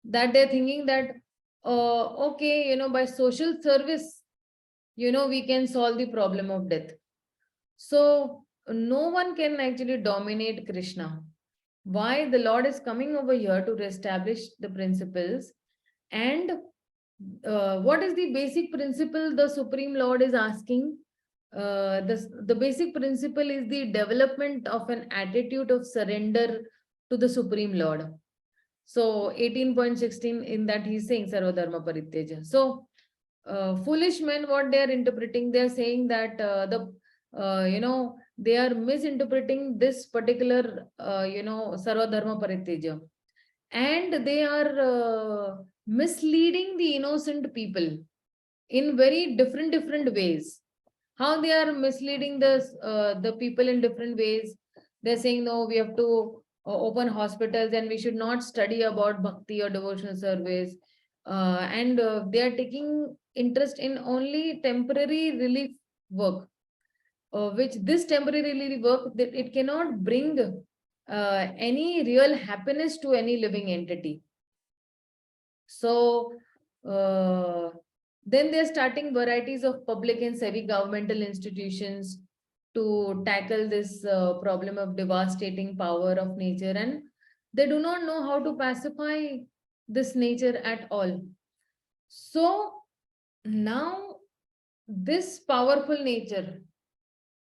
that they're thinking that, okay, by social service, we can solve the problem of death. So no one can actually dominate Krishna. Why? The Lord is coming over here to reestablish the principles. And what is the basic principle the Supreme Lord is asking? The basic principle is the development of an attitude of surrender to the Supreme Lord. So 18.16, in that he's saying Sarva Dharma Parityaja. So foolish men, what they are interpreting, they are saying that they are misinterpreting this particular Sarva Dharma Parityaja, and they are misleading the innocent people in very different ways. How they are misleading the people in different ways? They're saying, no, we have to open hospitals and we should not study about bhakti or devotional service, and they are taking interest in only temporary relief work, which this temporary relief work, that it cannot bring any real happiness to any living entity. So then they're starting varieties of public and semi-governmental institutions to tackle this problem of devastating power of nature, and they do not know how to pacify this nature at all. So now this powerful nature,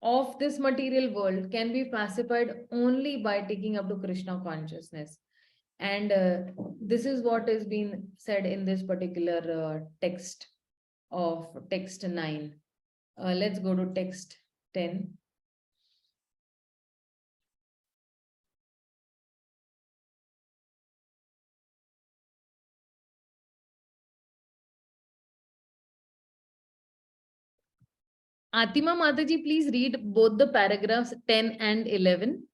of this material world can be pacified only by taking up to Krishna consciousness. And this is what is being said in this particular text of text 9. Let's go to text 10. Atima Mataji, please read both the paragraphs 10 and 11.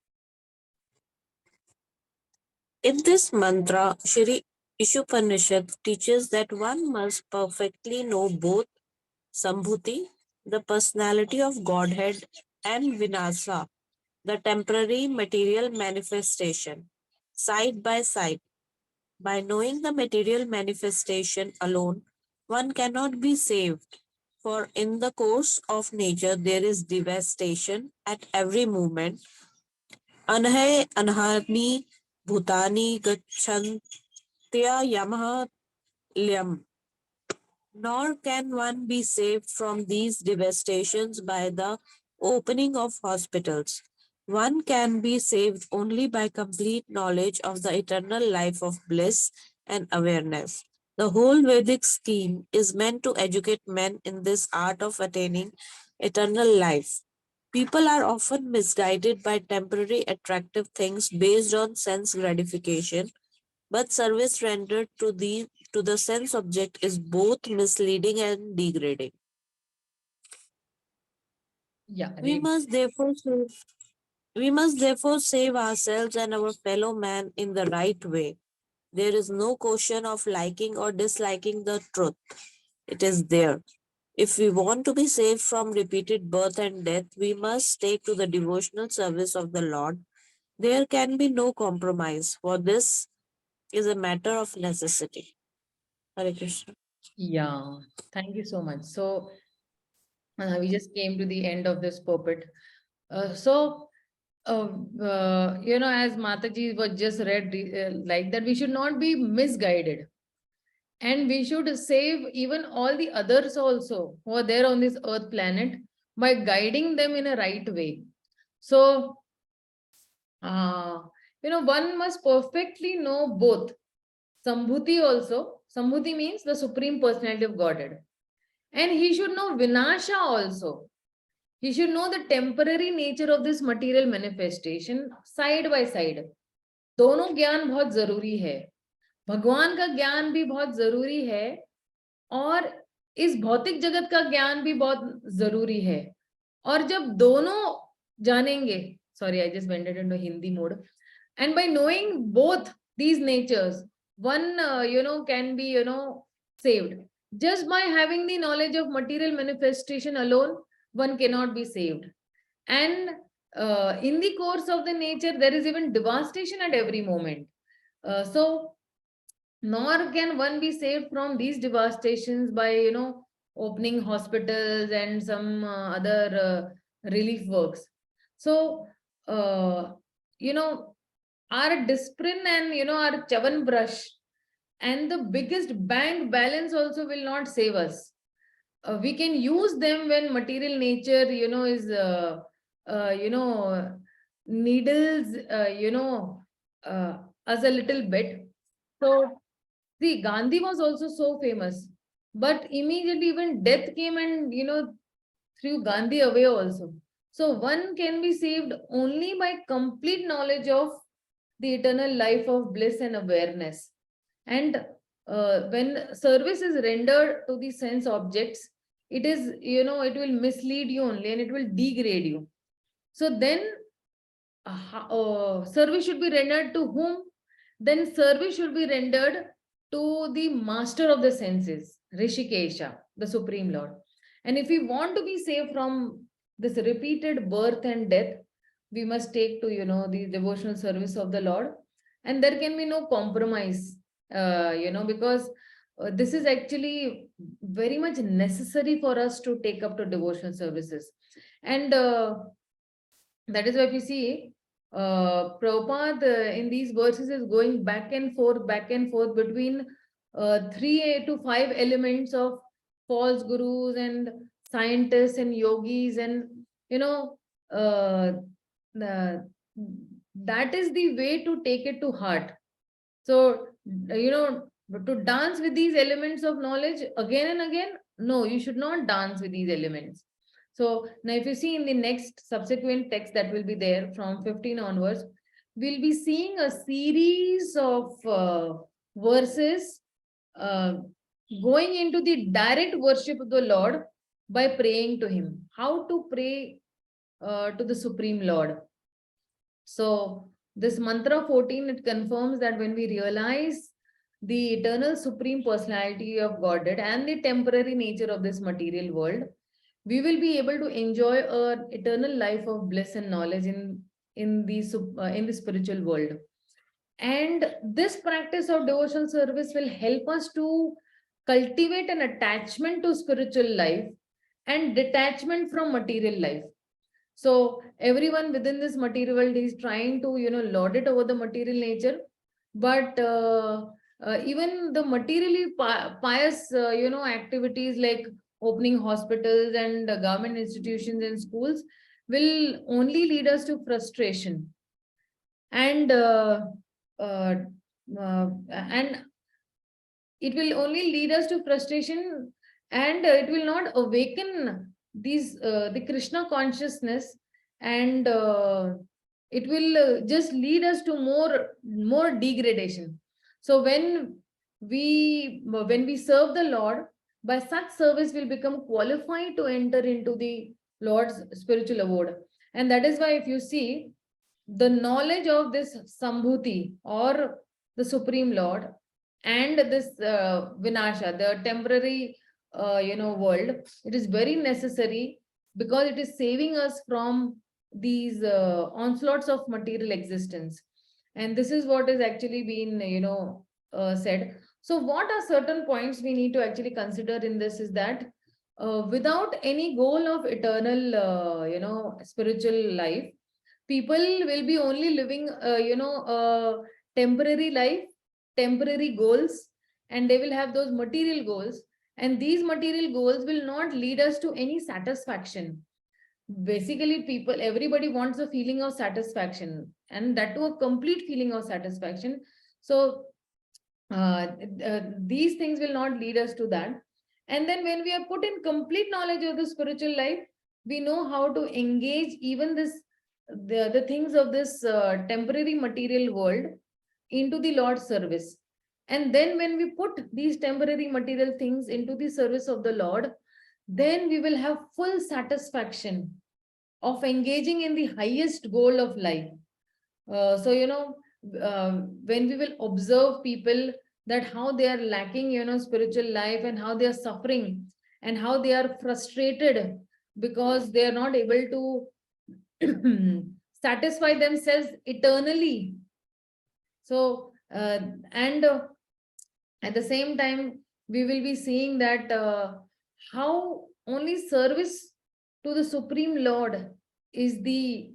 In this mantra, Shri ISHOPANISHAD teaches that one must perfectly know both Sambhuti, the personality of Godhead, and Vinasa, the temporary material manifestation, side by side. By knowing the material manifestation alone, one cannot be saved, for in the course of nature there is devastation at every moment. Anhe anhani bhutani gacchantya yamah lyam. Nor can one be saved from these devastations by the opening of hospitals. One can be saved only by complete knowledge of the eternal life of bliss and awareness. The whole Vedic scheme is meant to educate men in this art of attaining eternal life. People are often misguided by temporary attractive things based on sense gratification, but service rendered to the sense object is both misleading and degrading. Yeah, We read. must therefore save ourselves and our fellow man in the right way. There is no question of liking or disliking the truth. It is there. If we want to be saved from repeated birth and death, we must take to the devotional service of the Lord. There can be no compromise, for this is a matter of necessity. Hare Krishna. Yeah, thank you so much. So we just came to the end of this pulpit. As Mataji was just read, like that, we should not be misguided. And we should save even all the others also who are there on this earth planet by guiding them in a right way. So, one must perfectly know both. Sambhuti also. Sambhuti means the Supreme Personality of Godhead. And he should know Vinasha also. He should know the temporary nature of this material manifestation side by side. दोनों ज्ञान बहुत जरूरी है. भगवान का ज्ञान भी बहुत जरूरी है और इस भौतिक जगत का ज्ञान भी बहुत जरूरी है. और जब दोनों जानेंगे, sorry, I just went into Hindi mode, and by knowing both these natures, one can be saved. Just by having the knowledge of material manifestation alone, one cannot be saved. And in the course of the nature, there is even devastation at every moment. So nor can one be saved from these devastations by opening hospitals and some other relief works. So our discipline and our chavan brush and the biggest bank balance also will not save us. We can use them when material nature is needles us a little bit. So see, Gandhi was also so famous, but immediately when death came and threw Gandhi away also. So one can be saved only by complete knowledge of the eternal life of bliss and awareness. And when service is rendered to the sense objects, it is, it will mislead you only and it will degrade you. So then service should be rendered to whom? Then service should be rendered to the master of the senses, Rishikesha, the Supreme Lord. And if we want to be saved from this repeated birth and death, we must take to, the devotional service of the Lord. And there can be no compromise, because this is actually very much necessary for us to take up to devotional services. And that is why we see Prabhupada in these verses is going back and forth between 3 to 5 elements of false gurus and scientists and yogis and you know, the, that is the way to take it to heart. So, to dance with these elements of knowledge again and again, no, you should not dance with these elements. So now if you see in the next subsequent text that will be there from 15 onwards, we'll be seeing a series of verses going into the direct worship of the Lord by praying to him. How to pray to the Supreme Lord. So this mantra 14, it confirms that when we realize the eternal supreme personality of Godhead and the temporary nature of this material world, we will be able to enjoy an eternal life of bliss and knowledge in the spiritual world. And this practice of devotional service will help us to cultivate an attachment to spiritual life and detachment from material life. So everyone within this material world is trying to, lord it over the material nature, but even the materially pious, activities like opening hospitals and government institutions and schools will only lead us to frustration. And and it will only lead us to frustration, and it will not awaken these the Krishna consciousness, and it will just lead us to more degradation. So when we serve the Lord, by such service we'll become qualified to enter into the Lord's spiritual abode. And that is why if you see the knowledge of this Sambhuti or the Supreme Lord and this Vinasha, the temporary world, it is very necessary because it is saving us from these onslaughts of material existence. And this is what is actually been said. So what are certain points we need to actually consider in this is that without any goal of eternal spiritual life, people will be only living temporary life, temporary goals, and they will have those material goals, and these material goals will not lead us to any satisfaction. Basically, everybody wants a feeling of satisfaction, and that to a complete feeling of satisfaction. So these things will not lead us to that. And then when we are put in complete knowledge of the spiritual life, we know how to engage even the things of this temporary material world into the Lord's service. And then when we put these temporary material things into the service of the Lord, then we will have full satisfaction of engaging in the highest goal of life. So, when we will observe people that how they are lacking, spiritual life, and how they are suffering and how they are frustrated because they are not able to satisfy themselves eternally. So, and at the same time, we will be seeing that how only service to the Supreme Lord is the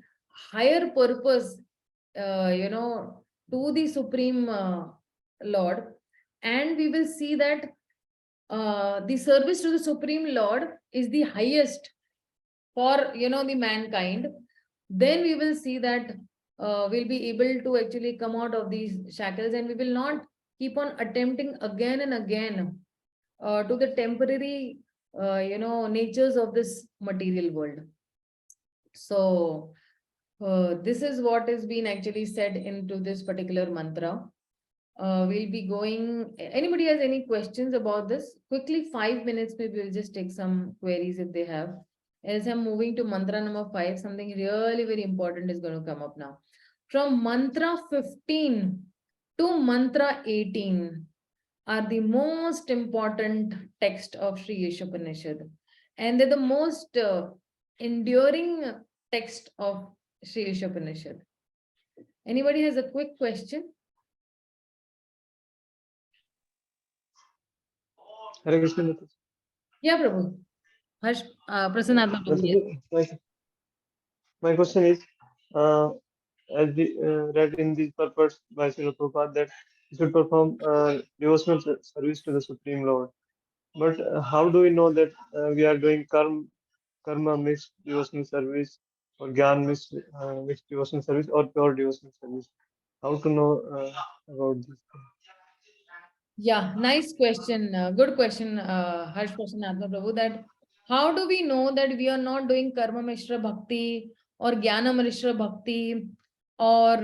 higher purpose, to the Supreme Lord. And we will see that the service to the Supreme Lord is the highest for, the mankind. Then we will see that we'll be able to actually come out of these shackles, and we will not keep on attempting again and again to the temporary, natures of this material world. So this is what has been actually said into this particular mantra. We'll be going, anybody has any questions about this? Quickly, 5 minutes, maybe we'll just take some queries if they have. Else I'm moving to mantra number 5, something really very important is going to come up now. From mantra 15 to mantra 18 are the most important text of Sri ISHOPANISHAD. And they're the most enduring text of Sri ISHOPANISHAD. Anybody has a quick question? Hare Krishna, Mataji. Yeah, Prabhu. Harsh, Prasanna, Prabhu. Yes. My question is, as we read in the purpose by Srila Prabhupada that we should perform devotional service to the Supreme Lord. But how do we know that we are doing karma karma mixed devotional service, or gyan mixed devotional service, or pure devotional service? How to know about this? Yeah, nice question. Good question, Harsh Prashanatma Prabhu. That how do we know that we are not doing karma mishra bhakti or jnana mishra bhakti or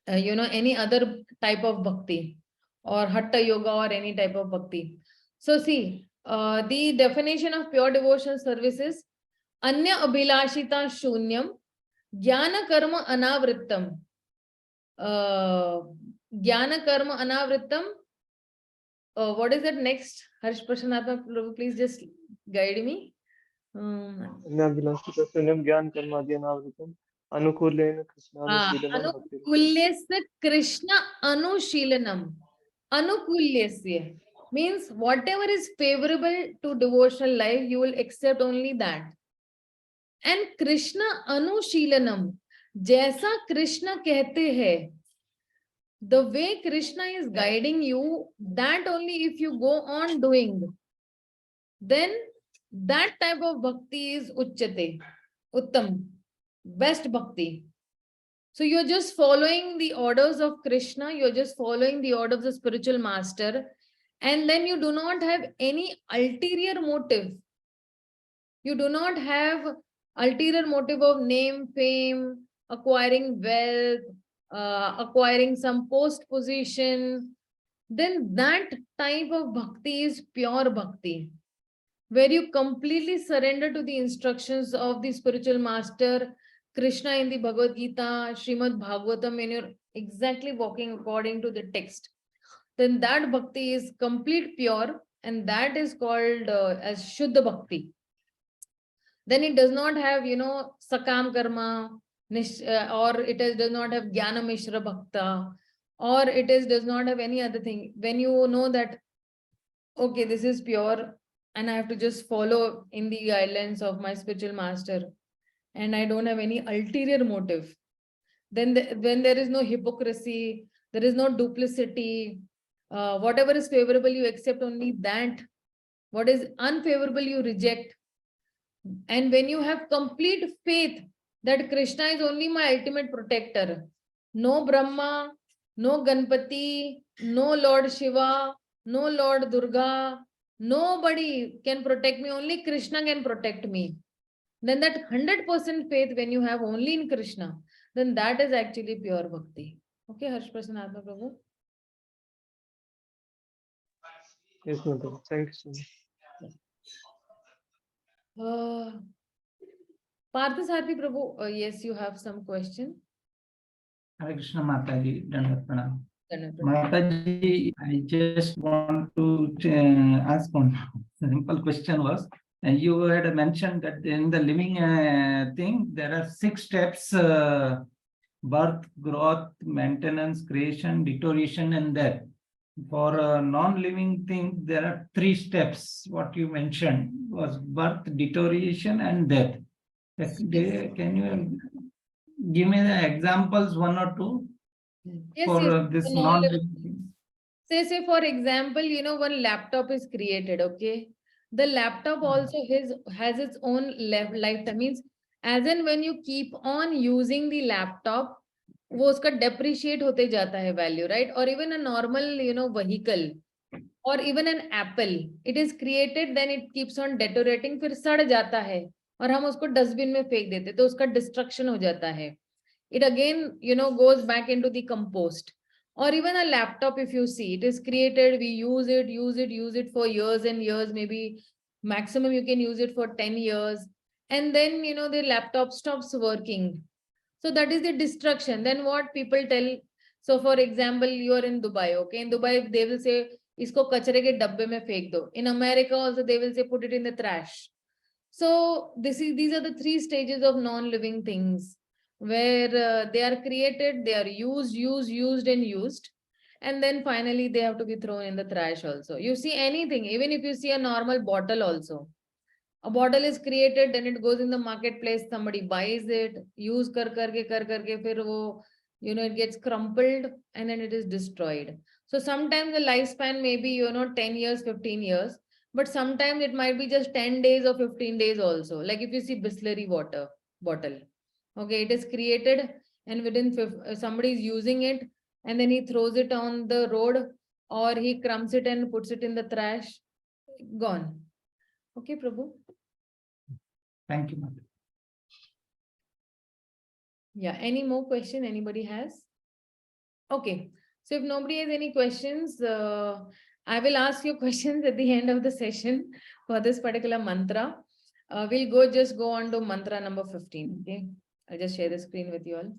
any other type of bhakti or hatha yoga or any type of bhakti? So see, the definition of pure devotional service is anya abhilashita shunyam jnana karma anavrittam. Jnana karma anavrittam. What is it next? Harsh Prashanatma Prabhu, please just guide me. Anabhilasita sunyam gyan karmadya navritam anukulen krishnanushilanam bhakti. Anukulyasya Krishna Anushilanam. Anukulyasya means whatever is favorable to devotional life, you will accept only that. And Krishna Anushilanam, जैसा कृष्ण कहते हैं, the way Krishna is guiding you, that only if you go on doing, then that type of bhakti is Uchchate, Uttam, best bhakti. So you're just following the orders of Krishna, you're just following the orders of the spiritual master, and then you do not have any ulterior motive. You do not have ulterior motive of name, fame, acquiring wealth, acquiring some post position. Then that type of bhakti is pure bhakti, where you completely surrender to the instructions of the spiritual master, Krishna in the Bhagavad Gita, Srimad Bhagavatam, when you're exactly walking according to the text. Then that bhakti is complete pure, and that is called as Shuddha Bhakti. Then it does not have, Sakam Karma, or does not have Jnana Mishra Bhakta, or does not have any other thing. When you know that, okay, this is pure, and I have to just follow in the guidelines of my spiritual master, and I don't have any ulterior motive, then when there is no hypocrisy, there is no duplicity, whatever is favorable, you accept only that. What is unfavorable, you reject. And when you have complete faith that Krishna is only my ultimate protector, no Brahma, no Ganpati, no Lord Shiva, no Lord Durga, nobody can protect me, only Krishna can protect me. Then that 100% faith when you have only in Krishna, then that is actually pure bhakti. Okay, Harsh Prashanatma Prabhu. Yes, Mother. Thank you so much. Parthasarthi Prabhu, yes, you have some question. Hare Krishna Mataji, Dandavat Pranam. Dandavat Pranam. Mataji, I just want to ask one simple question was, and you had mentioned that in the living thing, there are 6 steps, birth, growth, maintenance, creation, deterioration, and death. For a non-living thing, there are 3 steps. What you mentioned was birth, deterioration, and death. Can you give me the examples, 1 or 2? Yes, For yes. this non-living. Say for example, one laptop is created, okay? The laptop also has its own lifetime. Means as in when you keep on using the laptop, वो उसका depreciate होते जाता है value, right? Or even a normal, vehicle, or even an apple, it is created, then it keeps on deteriorating, फिर सड़ जाता है और हम उसको dustbin में फेंक देते, तो उसका destruction हो जाता है. It again, goes back into the compost. Or even a laptop, if you see, it is created, we use it for years and years, maybe maximum you can use it for 10 years. And then, the laptop stops working. So that is the destruction. Then what people tell, so for example, you are in Dubai, okay? In Dubai, they will say, isko kachre ke dabbe mein fek do. In America also, they will say, put it in the trash. So these are the 3 stages of non-living things, where they are created, they are used and used. And then finally, they have to be thrown in the trash also. You see anything, even if you see a normal bottle also. A bottle is created, then it goes in the marketplace, somebody buys it, use kar karke, fir wo, it gets crumpled and then it is destroyed. So sometimes the lifespan may be, 10 years, 15 years. but sometimes it might be just 10 days or 15 days also. Like if you see Bisleri water bottle, okay, it is created and within somebody is using it and then he throws it on the road or he crumbs it and puts it in the trash, gone. Okay, Prabhu. Thank you, Mother. Yeah, any more question anybody has? Okay, so if nobody has any questions, I will ask you questions at the end of the session for this particular mantra. We'll just go on to mantra number 15. Okay, I'll just share the screen with you all.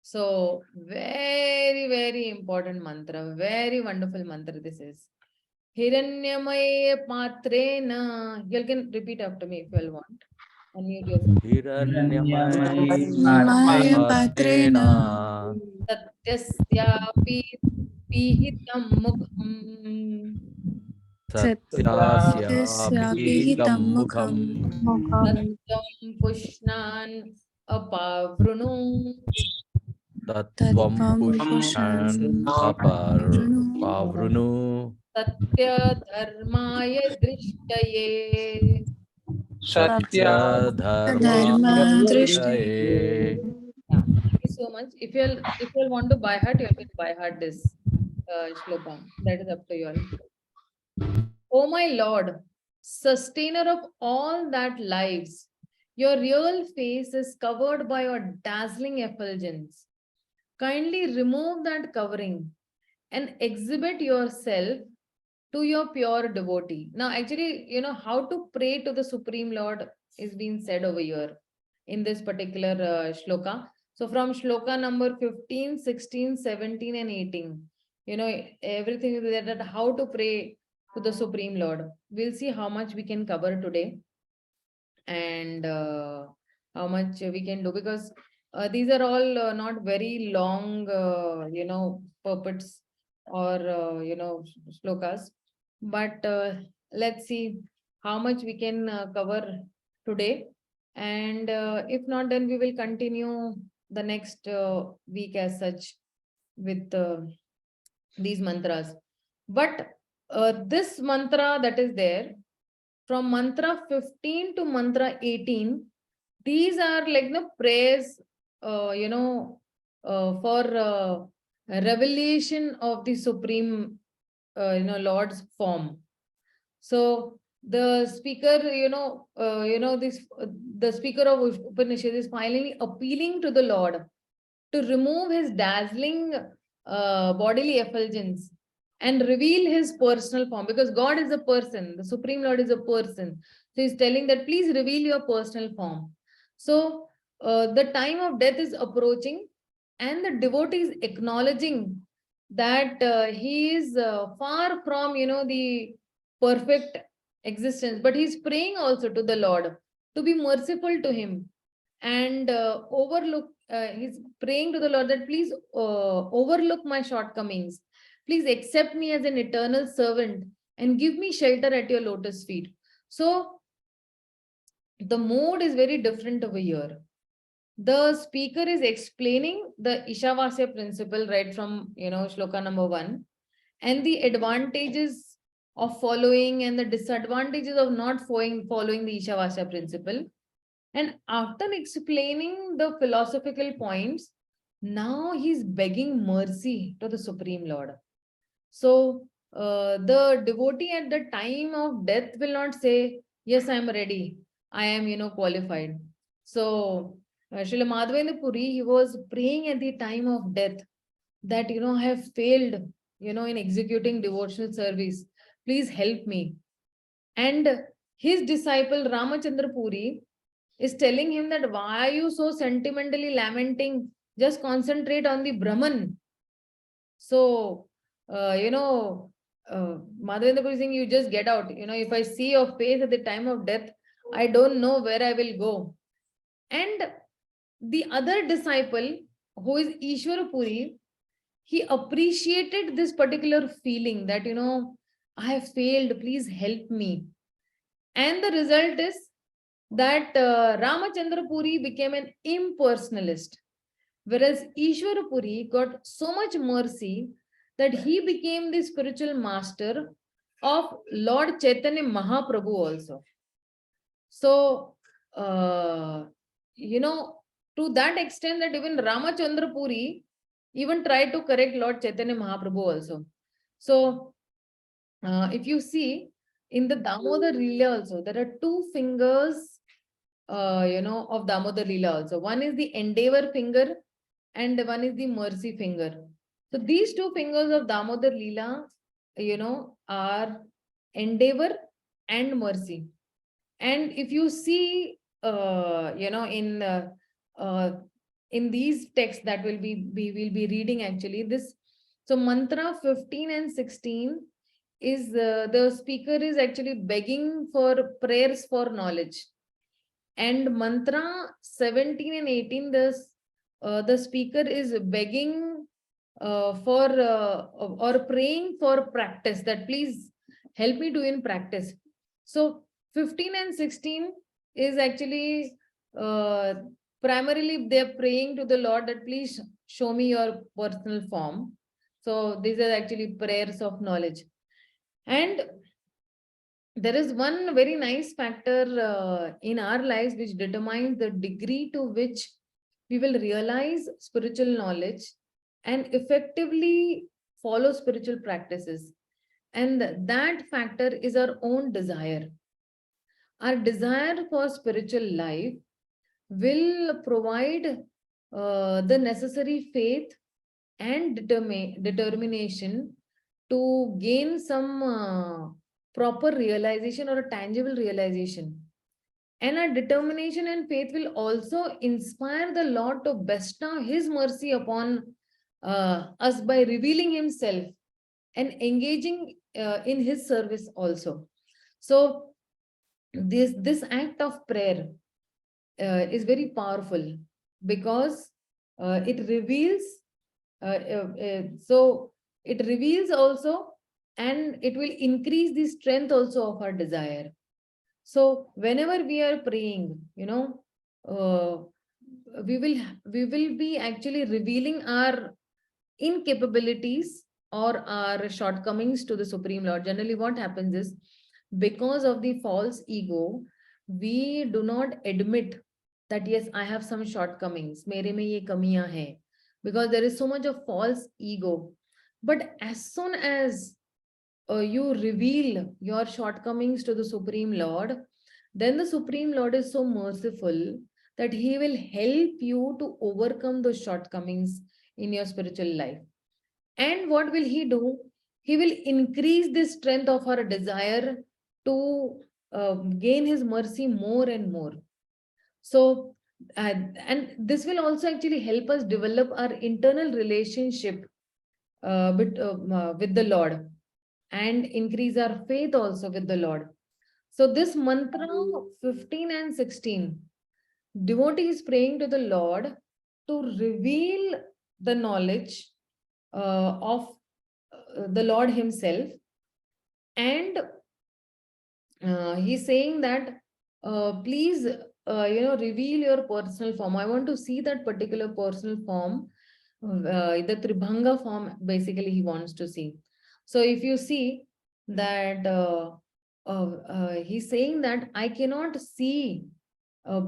So very, very important mantra, very wonderful mantra this is. Hiranyamaya patrena. You can repeat after me if you all want. Unmute yourself. Hiranyamaya patrena Satyasyapi pihitam mukham. Satyasyapihitam mukham Tattvam pushnan apavrunu. Tattvam pushnan pavrunu Satya dharmaya drishtaye. Satya dharma drishtaye. Yeah, thank you so much. If you'll want to by heart, you can by heart this shloka. That is up to you all. Oh my Lord, sustainer of all that lives, your real face is covered by your dazzling effulgence. Kindly remove that covering and exhibit yourself to your pure devotee. Now, actually, how to pray to the Supreme Lord is being said over here in this particular shloka. So from shloka number 15, 16, 17 and 18, everything is there that how to pray to the Supreme Lord. We'll see how much we can cover today and how much we can do, because these are all not very long, purports or, shlokas. But let's see how much we can cover today. And if not, then we will continue the next week as such with these mantras. But this mantra that is there, from mantra 15 to mantra 18, these are like the prayers, for revelation of the Supreme, Lord's form. So the speaker, the speaker of Upanishad is finally appealing to the Lord to remove his dazzling bodily effulgence and reveal his personal form, because God is a person, the Supreme Lord is a person. So he's telling that please reveal your personal form. So the time of death is approaching and the devotee is acknowledging that he is far from, the perfect existence, but he's praying also to the Lord to be merciful to him and he's praying to the Lord that please overlook my shortcomings. Please accept me as an eternal servant and give me shelter at your lotus feet. So the mood is very different over here. The speaker is explaining the Ishavasya principle right from, shloka number 1, and the advantages of following and the disadvantages of not following the Ishavasya principle. And after explaining the philosophical points, now he's begging mercy to the Supreme Lord. So the devotee at the time of death will not say, yes, I am ready. I am, qualified. So Srila Madhavendra Puri, he was praying at the time of death that, I have failed, in executing devotional service. Please help me. And his disciple Ramachandra Puri is telling him that why are you so sentimentally lamenting? Just concentrate on the Brahman. So, Madhavendra Puri is saying, you just get out. If I see your face at the time of death, I don't know where I will go. And the other disciple, who is Ishwara Puri, he appreciated this particular feeling that, I have failed, please help me. And the result is that Ramachandra Puri became an impersonalist. Whereas Ishwarapuri got so much mercy that he became the spiritual master of Lord Chaitanya Mahaprabhu also. So, you know, to that extent that even Ramachandra Puri even tried to correct Lord Chaitanya Mahaprabhu also. So, if you see in the Damodar Leela also, there are two fingers, of Damodar Leela also. One is the endeavor finger and one is the mercy finger. So these two fingers of Damodar Leela, are endeavor and mercy. And if you see, in these texts that we will be reading actually this. So mantra 15 and 16 is the speaker is actually begging for prayers for knowledge. And mantra 17 and 18, the speaker is begging for or praying for practice, that please help me do in practice. So 15 and 16 is actually primarily they're praying to the Lord that please show me your personal form. So these are actually prayers of knowledge. And there is one very nice factor in our lives which determines the degree to which we will realize spiritual knowledge and effectively follow spiritual practices. And that factor is our own desire. Our desire for spiritual life will provide the necessary faith and determination to gain some proper realization or a tangible realization. And our determination and faith will also inspire the Lord to bestow His mercy upon us by revealing Himself and engaging in His service also. So this act of prayer is very powerful because it reveals. So it reveals also, and it will increase the strength also of our desire. So whenever we are praying, we will be actually revealing our incapabilities or our shortcomings to the Supreme Lord. Generally, what happens is, because of the false ego, we do not admit that yes, I have some shortcomings. Mere mein ye kamiyan hai. Because there is so much of false ego. But as soon as you reveal your shortcomings to the Supreme Lord, then the Supreme Lord is so merciful that He will help you to overcome those shortcomings in your spiritual life. And what will He do? He will increase the strength of our desire to gain His mercy more and more. So, and this will also actually help us develop our internal relationship with the Lord and increase our faith also with the Lord. So this mantra 15 and 16, devotee is praying to the Lord to reveal the knowledge of the Lord Himself. And he's saying that please, reveal your personal form. I want to see that particular personal form, the Tribhanga form, basically he wants to see. So if you see that he's saying that I cannot see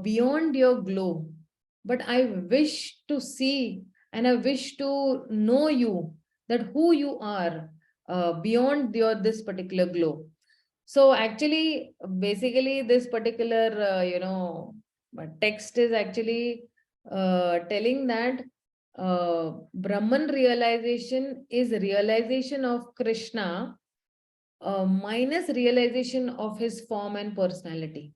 beyond your glow, but I wish to see and I wish to know you, that who you are beyond this particular glow. So actually, basically, this particular, text is actually telling that Brahman realization is realization of Krishna minus realization of his form and personality.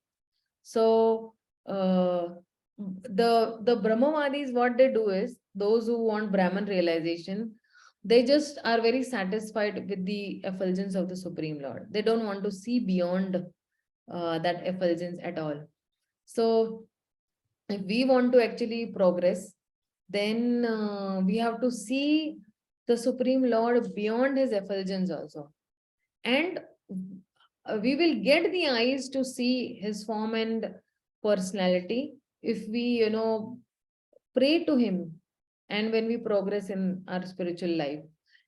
So the Brahmavadis, what they do is, those who want Brahman realization, they just are very satisfied with the effulgence of the Supreme Lord. They don't want to see beyond that effulgence at all. So if we want to actually progress, then we have to see the Supreme Lord beyond his effulgence also. And we will get the eyes to see his form and personality if we, pray to him and when we progress in our spiritual life.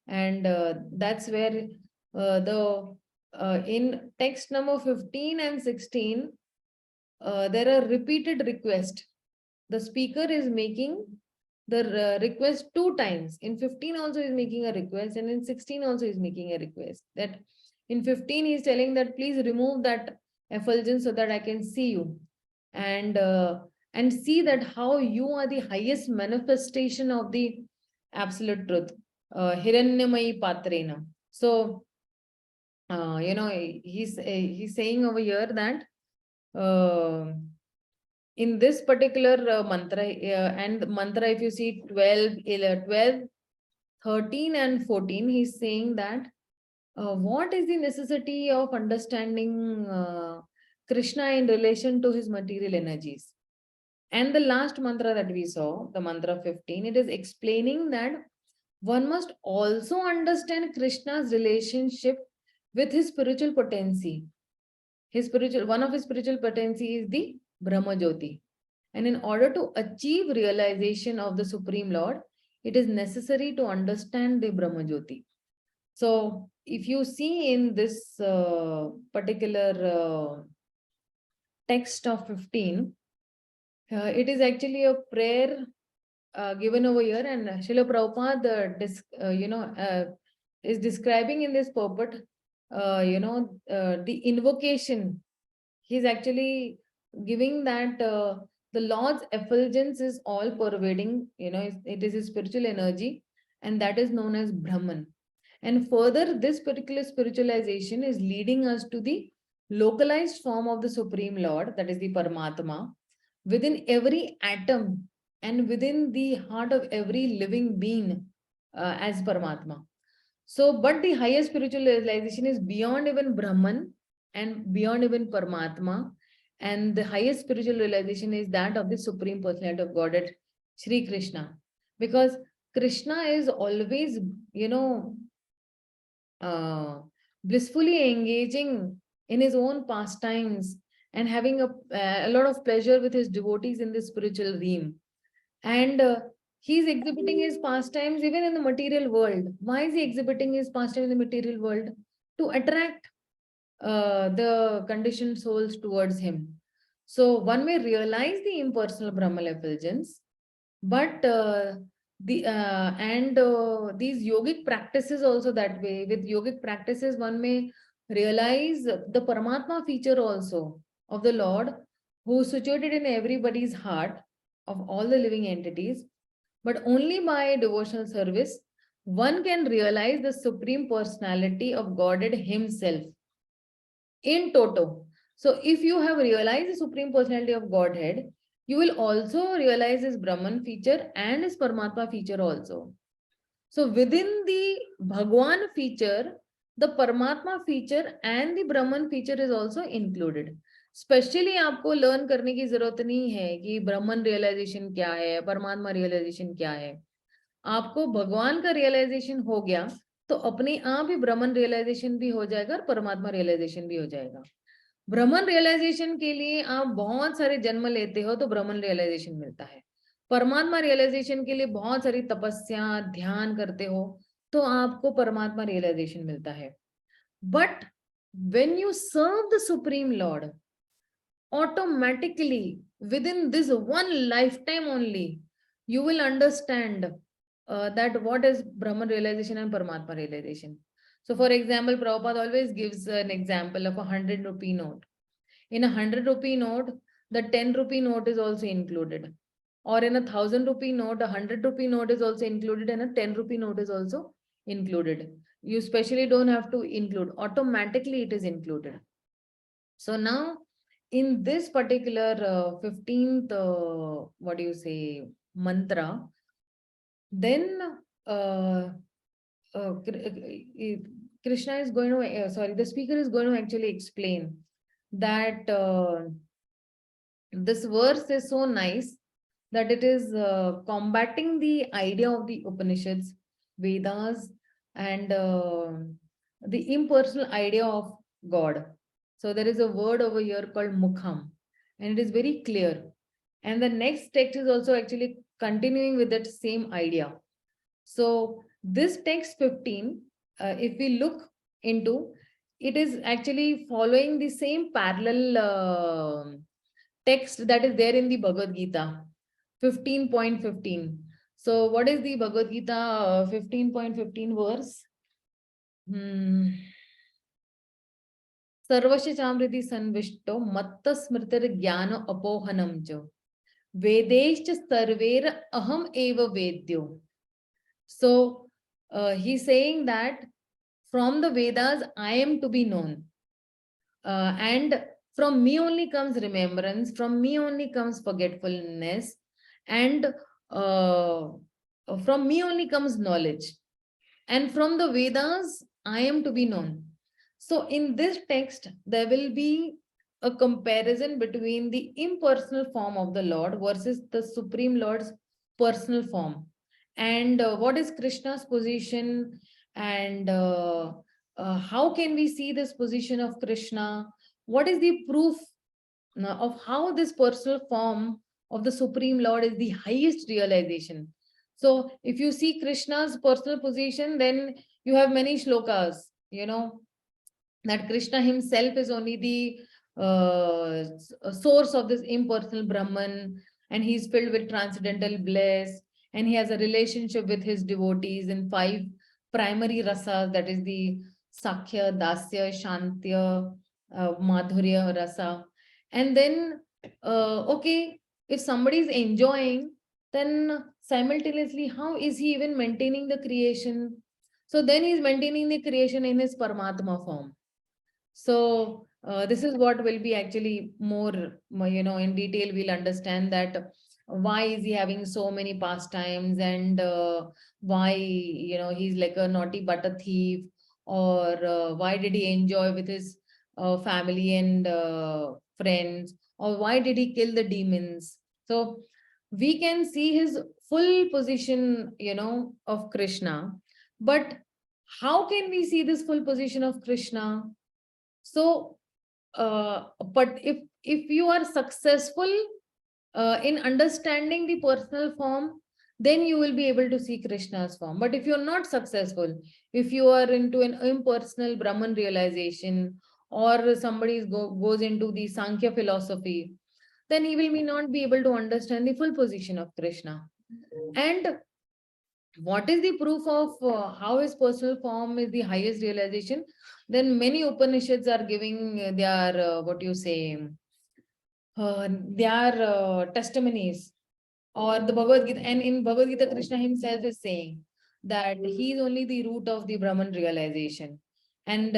And that's where in text number 15 and 16, there are repeated requests. The speaker is making the request 2 times. In 15 also is making a request, and in 16 also is making a request. That in 15 he is telling that please remove that effulgence so that I can see you, and see that how you are the highest manifestation of the absolute truth. Hiranyamayi patrena. So he's saying over here that in this particular mantra, and mantra, if you see 12, 13 and 14, he's saying that what is the necessity of understanding Krishna in relation to his material energies. And the last mantra that we saw, the mantra 15, it is explaining that one must also understand Krishna's relationship with his spiritual potency. One of his spiritual potency is the Brahma Jyoti. And in order to achieve realization of the Supreme Lord, it is necessary to understand the Brahma Jyoti. So if you see in this particular text of 15, it is actually a prayer given over here, and Srila Prabhupada is describing in this purport the invocation. He's actually giving that the Lord's effulgence is all pervading, it is his spiritual energy, and that is known as Brahman. And further, this particular spiritualization is leading us to the localized form of the Supreme Lord, that is the Paramatma, within every atom and within the heart of every living being as Paramatma. So, but the highest spiritual realization is beyond even Brahman and beyond even Paramatma. And the highest spiritual realization is that of the Supreme Personality of Godhead, Sri Krishna. Because Krishna is always, blissfully engaging in his own pastimes and having a lot of pleasure with his devotees in the spiritual realm. And he's exhibiting his pastimes even in the material world. Why is he exhibiting his pastimes in the material world? To attract the conditioned souls towards him. So one may realize the impersonal Brahmal effulgence, but these yogic practices also that way. With yogic practices, one may realize the Paramatma feature also of the Lord, who is situated in everybody's heart of all the living entities. But only by devotional service, one can realize the Supreme Personality of Godhead himself in toto. So if you have realized the Supreme Personality of Godhead, you will also realize his Brahman feature and his Paramatma feature also. So within the Bhagwan feature, the Paramatma feature and the Brahman feature is also included. Specially आपको learn करने की जरूरत नहीं है कि Brahman realization क्या है, Paramatma realization क्या है. आपको भगवान का realization हो गया, तो अपने आप ही Brahman realization भी हो जाएगा और Paramatma realization भी हो जाएगा. ब्रह्मन रियलाइजेशन के लिए आप बहुत सारे जन्म लेते हो तो ब्रह्मन रियलाइजेशन मिलता है. परमात्मा रियलाइजेशन के लिए बहुत सारी तपस्या ध्यान करते हो तो आपको परमात्मा रियलाइजेशन मिलता है. But when you serve the supreme lord, automatically within this one lifetime only you will understand that what is Brahman realization and Paramatma realization. So for example, Prabhupada always gives an example of a 100 rupee note. In a 100 rupee note, the 10 rupee note is also included. Or in a 1000 rupee note, a 100 rupee note is also included and a 10 rupee note is also included. You specially don't have to include, automatically it is included. So now in this particular 15th, mantra, then Krishna is going to, the speaker is going to actually explain that this verse is so nice that it is combating the idea of the Upanishads, Vedas, and the impersonal idea of God. So there is a word over here called Mukham, and it is very clear. And the next text is also actually continuing with that same idea. So this text 15, if we look into, it is actually following the same parallel text that is there in the Bhagavad Gita 15.15. So what is the Bhagavad Gita 15.15 verse? Sarvasya chamriti sanvishto matta smritir jnana apohanam cha vedeshcha sarvera aham eva vedyo. So he's saying that from the Vedas I am to be known, and from me only comes remembrance, from me only comes forgetfulness, and from me only comes knowledge, and from the Vedas I am to be known. So in this text there will be a comparison between the impersonal form of the Lord versus the Supreme Lord's personal form, and what is Krishna's position, and how can we see this position of Krishna, what is the proof of how this personal form of the Supreme Lord is the highest realization. So if you see Krishna's personal position, then you have many shlokas, that Krishna himself is only the source of this impersonal Brahman, and he's filled with transcendental bliss, and he has a relationship with his devotees in 5 primary rasas, that is the Sakhya, Dasya, Shantya, Madhurya rasa. And then, okay, if somebody is enjoying, then simultaneously, how is he even maintaining the creation? So then he's maintaining the creation in his Paramatma form. So this is what will be actually more, in detail, we'll understand that why is he having so many pastimes, and why, he's like a naughty but a thief, or why did he enjoy with his family and friends, or why did he kill the demons. So we can see his full position, of Krishna. But how can we see this full position of Krishna? So, but if you are successful in understanding the personal form, then you will be able to see Krishna's form. But if you're not successful, if you are into an impersonal Brahman realization, or somebody goes into the Sankhya philosophy, then he will not be able to understand the full position of Krishna. And what is the proof of how his personal form is the highest realization? Then many Upanishads are giving their, their testimonies, or the Bhagavad Gita. And in Bhagavad Gita, Krishna himself is saying that he is only the root of the Brahman realization. And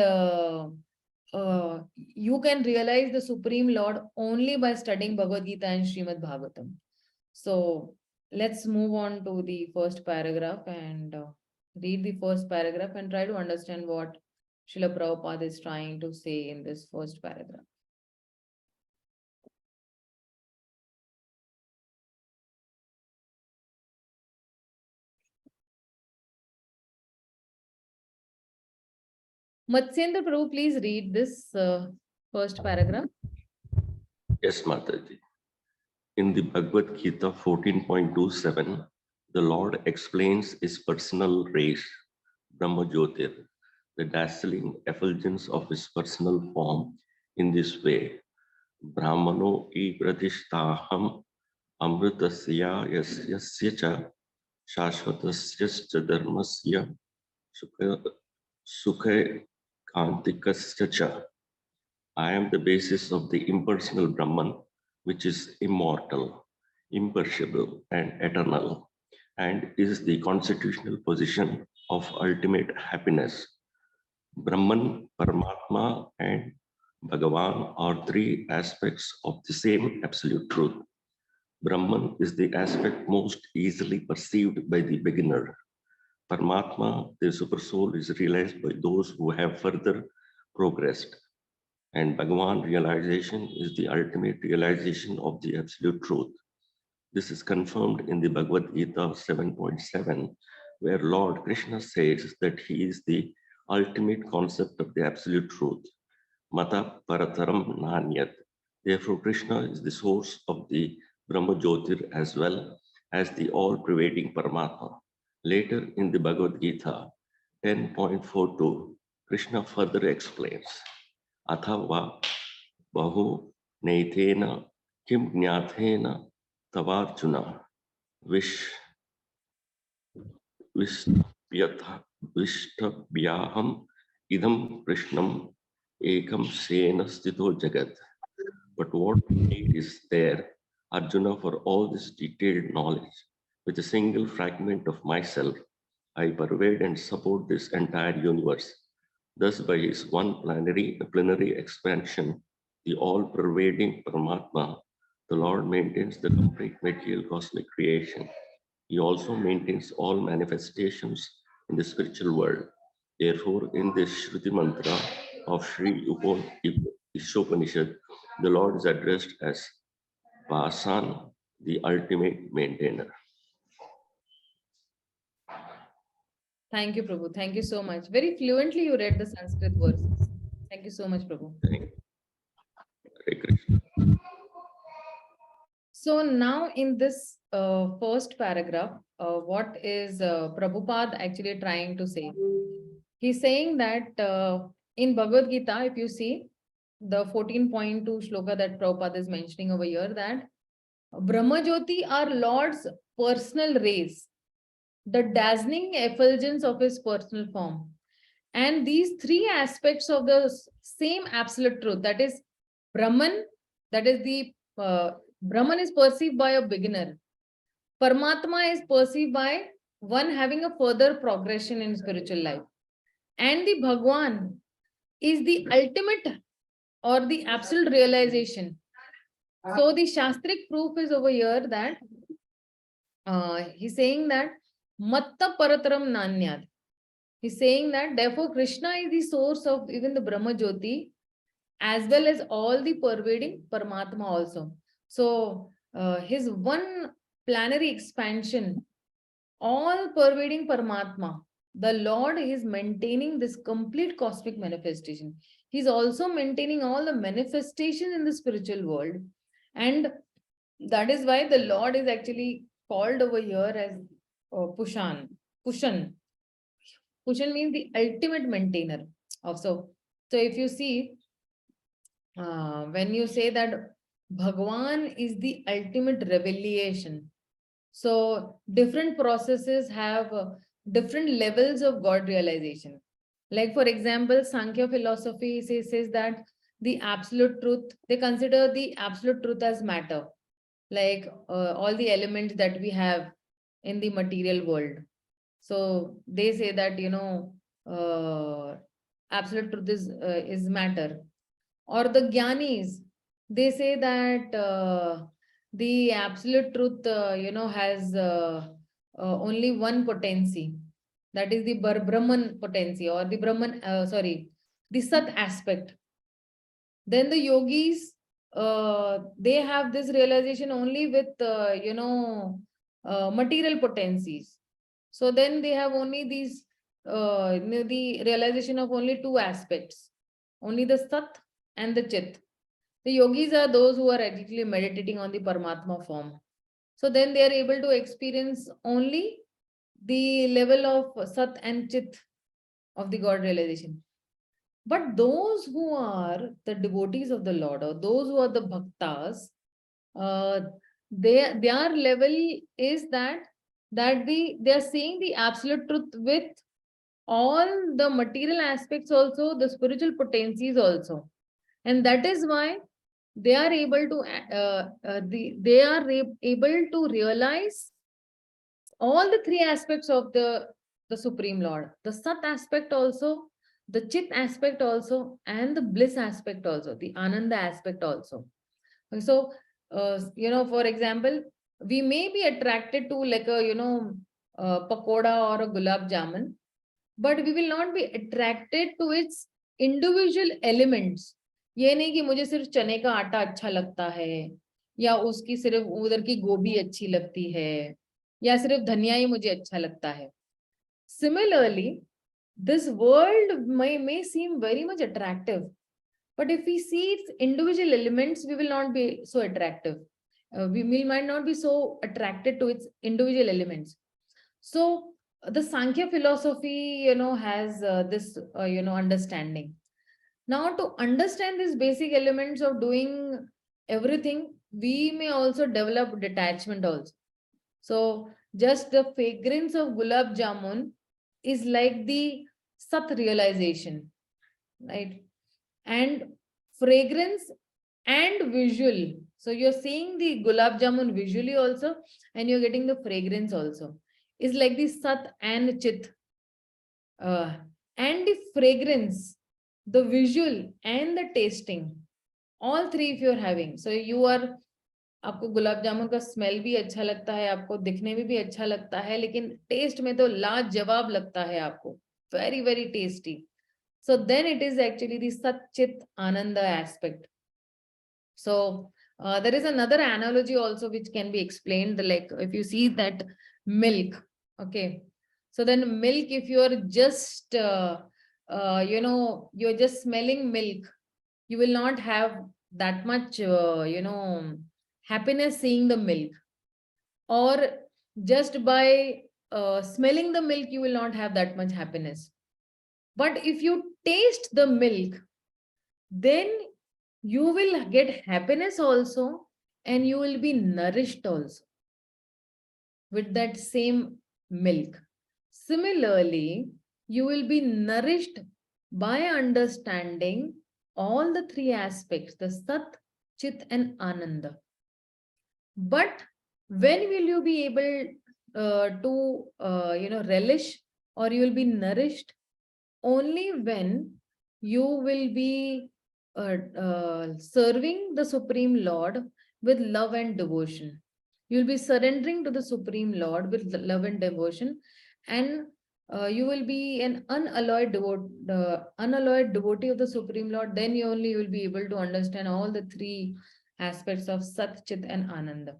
you can realize the Supreme Lord only by studying Bhagavad Gita and Srimad Bhagavatam. So let's move on to the first paragraph and read the first paragraph and try to understand what Srila Prabhupada is trying to say in this first paragraph. Matsyendra Prabhu, please read this first paragraph. Yes, Mataji. In the Bhagavad Gita 14.27, the Lord explains his personal race, Brahma Jyotir, the dazzling effulgence of his personal form, in this way. Brahmano I pradhishtaham amritasya yasya cha shashvatasya dharmasya sukha kantikasya cha. I am the basis of the impersonal Brahman, which is immortal, imperishable, and eternal, and is the constitutional position of ultimate happiness. Brahman, Paramatma, and Bhagavan are 3 aspects of the same absolute truth. Brahman is the aspect most easily perceived by the beginner. Paramatma, the supersoul, is realized by those who have further progressed. And Bhagavan realization is the ultimate realization of the absolute truth. This is confirmed in the Bhagavad Gita 7.7, where Lord Krishna says that he is the ultimate concept of the absolute truth. Mata Parataram Nanyat. Therefore, Krishna is the source of the Brahma Jyotir as well, as the all-pervading Paramatma. Later in the Bhagavad Gita 10.42, Krishna further explains, Athava Bahu Neithena Kim Jnathena Tavarjuna Vishtabhyaham Idam Krishnam Ekam Sena Stito Jagat. But what need is there, Arjuna, for all this detailed knowledge? With a single fragment of myself, I pervade and support this entire universe. Thus, by his one plenary expansion, the all-pervading Paramatma, the Lord maintains the complete material cosmic creation. He also maintains all manifestations in the spiritual world. Therefore, in this Shruti mantra of Sri ISHOPANISHAD, the Lord is addressed as Vasan, the ultimate maintainer. Thank you, Prabhu. Thank you so much. Very fluently you read the Sanskrit verses. Thank you so much, Prabhu. Thank you. Hare Krishna. So now in this first paragraph, what is Prabhupada actually trying to say? He's saying that in Bhagavad Gita, if you see the 14.2 shloka that Prabhupada is mentioning over here, that Brahma Jyoti are Lord's personal rays, the dazzling effulgence of his personal form. And these three aspects of the same absolute truth, that is Brahman, that is the Brahman is perceived by a beginner. Paramatma is perceived by one having a further progression in spiritual life. And the Bhagwan is the ultimate or the absolute realization. So the Shastric proof is over here that he's saying that Matta Parataram Nanyad. He's saying that therefore Krishna is the source of even the Brahma Jyoti as well as all the pervading Paramatma also. So his one planetary expansion, all pervading Paramatma, the Lord is maintaining this complete cosmic manifestation. He's also maintaining all the manifestations in the spiritual world. And that is why the Lord is actually called over here as Pushan. Pushan means the ultimate maintainer of. So if you see, when you say that Bhagwan is the ultimate revelation, so different processes have different levels of God realization. Like for example, Sankhya philosophy says that the absolute truth, they consider the absolute truth as matter, like all the elements that we have in the material world. So they say that, you know, absolute truth is matter. Or the Gyanis, they say that the absolute truth, you know, has only one potency. That is the Brahman potency, or the Brahman, the Sat aspect. Then the yogis, they have this realization only with, you know, material potencies. So then they have only these, the realization of only two aspects, only the Sat and the Chit. The yogis are those who are actually meditating on the Paramatma form. So then they are able to experience only the level of Sat and Chit of the God realization. But those who are the devotees of the Lord, or those who are the bhaktas, their level is that they are seeing the absolute truth with all the material aspects also, the spiritual potencies also. And that is why they are able to able to realize all the three aspects of the Supreme Lord, the Sat aspect also, the Chit aspect also, and the bliss aspect also, the Ananda aspect also. So, you know, for example, we may be attracted to like a, you know, pakoda or a gulab jamun, but we will not be attracted to its individual elements. ये नहीं कि मुझे सिर्फ चने का आटा अच्छा लगता है, या उसकी सिर्फ उधर की गोभी अच्छी लगती है, या सिर्फ धनिया ही मुझे अच्छा लगता है. Similarly, this world may seem very much attractive, but if we see its individual elements, we will not be so attractive. we might not be so attracted to its individual elements. So the Sankhya philosophy, has this, understanding. Now, to understand these basic elements of doing everything, we may also develop detachment also. So just the fragrance of gulab jamun is like the sat realization, right? And fragrance and visual. So you're seeing the gulab jamun visually also, and you're getting the fragrance also. It's like the sat and chit. And the fragrance, the visual and the tasting, all three if you're having. So you are, आपको गुलाब जामुन का smell भी अच्छा लगता है, आपको दिखने में भी अच्छा लगता है, लेकिन टेस्ट में तो लाजवाब लगता है आपको, very very tasty. So then it is actually the Sat Chit Ananda aspect. So there is another analogy also which can be explained, like if you see that milk, okay, so then milk, if you are just you're just smelling milk, you will not have that much happiness seeing the milk, or just by smelling the milk you will not have that much happiness. But if you taste the milk, then you will get happiness also, and you will be nourished also with that same milk. Similarly, you will be nourished by understanding all the three aspects, the Sat, Chit and Ananda. But when will you be able to relish, or you will be nourished? Only when you will be serving the Supreme Lord with love and devotion. You will be surrendering to the Supreme Lord with love and devotion, and you will be an unalloyed devotee of the Supreme Lord. Then you only will be able to understand all the three aspects of Sat, Chit and Ananda.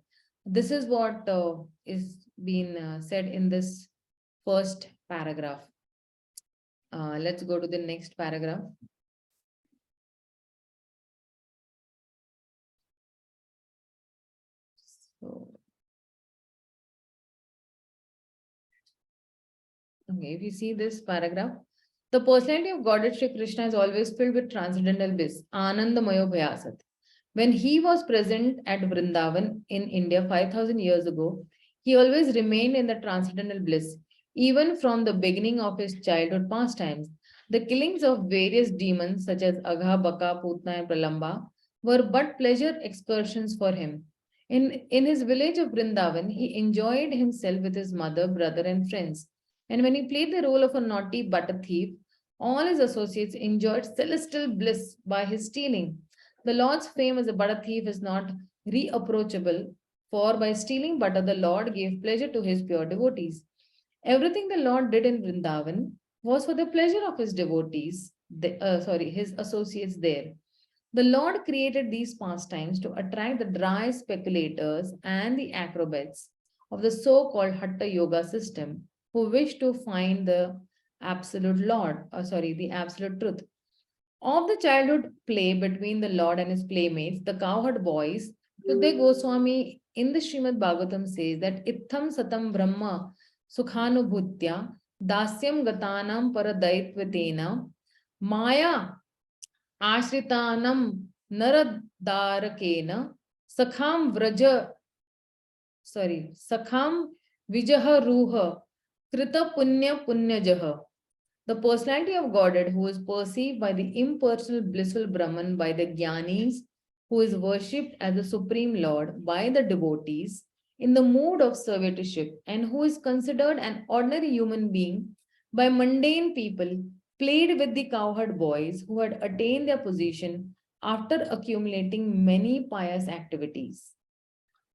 This is what is being said in this first paragraph. Let's go to the next paragraph. So, okay, if you see this paragraph, the personality of Godhead Shri Krishna is always filled with transcendental bliss, Anandamayo Bhayasat. When he was present at Vrindavan in India 5,000 years ago, he always remained in the transcendental bliss, even from the beginning of his childhood pastimes. The killings of various demons such as Agha, Baka, Putna and Pralamba were but pleasure excursions for him. In his village of Vrindavan, he enjoyed himself with his mother, brother and friends. And when he played the role of a naughty butter thief, all his associates enjoyed celestial bliss by his stealing. The Lord's fame as a butter thief is not reapproachable, for by stealing butter, the Lord gave pleasure to his pure devotees. Everything the Lord did in Vrindavan was for the pleasure of his devotees, his associates there. The Lord created these pastimes to attract the dry speculators and the acrobats of the so-called Hatha Yoga system who wish to find the absolute the absolute truth. Of the childhood play between the Lord and his playmates, the cowherd boys, Shuddha Goswami in the Srimad Bhagavatam says that Itham Satam Brahma Sukhanubhutya Dasyam Gatanam Paradaitvitena Maya Ashritanam Naradarakena Sakham Vijaha Ruha Krita Punya Punyajaha. The personality of Godhead, who is perceived by the impersonal blissful Brahman by the Gyanis, who is worshipped as the Supreme Lord by the devotees in the mood of servitorship, and who is considered an ordinary human being by mundane people, played with the cowherd boys who had attained their position after accumulating many pious activities.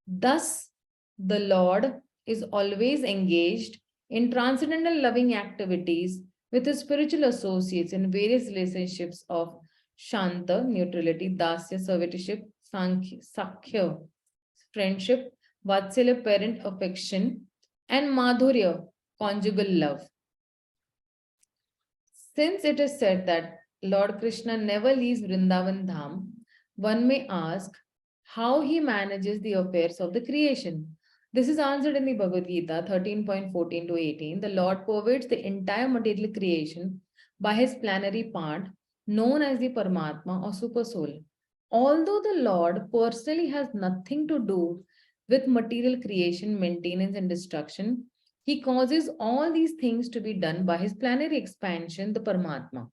Thus, the Lord is always engaged in transcendental loving activities with his spiritual associates in various relationships of Shanta, neutrality, Dasya, servitorship, Sakhya, friendship, Vatsalya, parent affection, and Madhurya, conjugal love. Since it is said that Lord Krishna never leaves Vrindavan Dham, one may ask, how he manages the affairs of the creation. This is answered in the Bhagavad Gita 13.14 to 18. The Lord pervades the entire material creation by his plenary part, known as the Paramatma or Super Soul. Although the Lord personally has nothing to do with material creation, maintenance, and destruction, he causes all these things to be done by his plenary expansion, the Paramatma.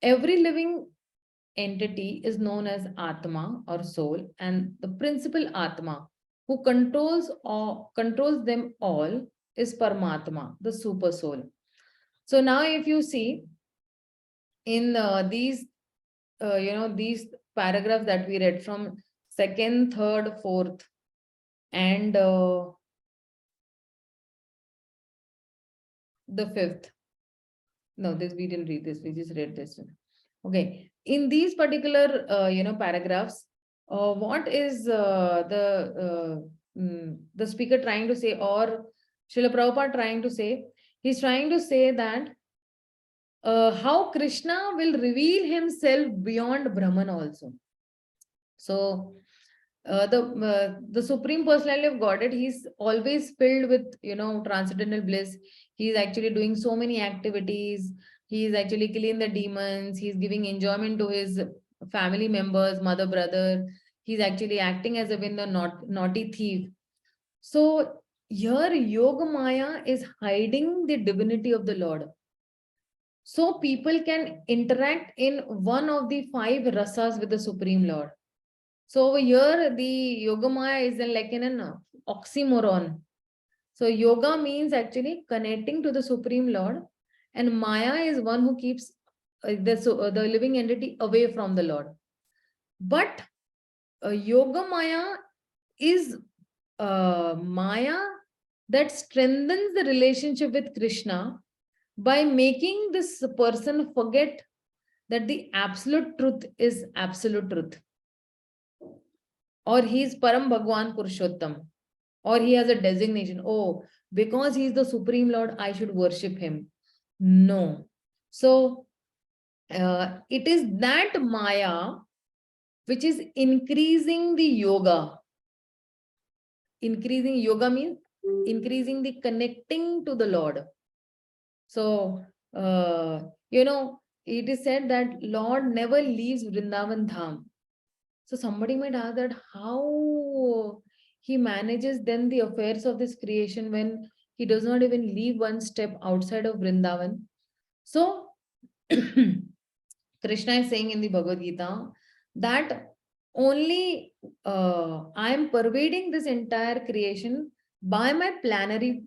Every living entity is known as Atma or soul, and the principal Atma who controls them all is Paramatma, the super soul. So now if you see in these these paragraphs that we read from second, third, fourth, and the fifth. No, this we didn't read this. We just read this one. Okay. In these particular paragraphs, what is the speaker trying to say, or Srila Prabhupada trying to say? He's trying to say that how Krishna will reveal himself beyond Brahman also. So the Supreme Personality of Godhead, he's always filled with transcendental bliss. He's actually doing so many activities. He's actually killing the demons. He's giving enjoyment to his family members, mother, brother. He's actually acting as if in the naughty thief. So here Yoga Maya is hiding the divinity of the Lord. So people can interact in one of the 5 rasas with the Supreme Lord. So over here, the Yogamaya is like in an oxymoron. So yoga means connecting to the Supreme Lord, and Maya is one who keeps the living entity away from the Lord. But Yogamaya is Maya that strengthens the relationship with Krishna by making this person forget that the absolute truth is absolute truth. Or he is Param Bhagwan Purushottam, or he has a designation. Oh, because he is the Supreme Lord, I should worship him. No. So it is that Maya which is increasing the yoga. Increasing yoga means increasing the connecting to the Lord. So, it is said that Lord never leaves Vrindavan Dham. So somebody might ask that how he manages then the affairs of this creation when he does not even leave one step outside of Vrindavan. So Krishna is saying in the Bhagavad Gita that only I am pervading this entire creation by my plenary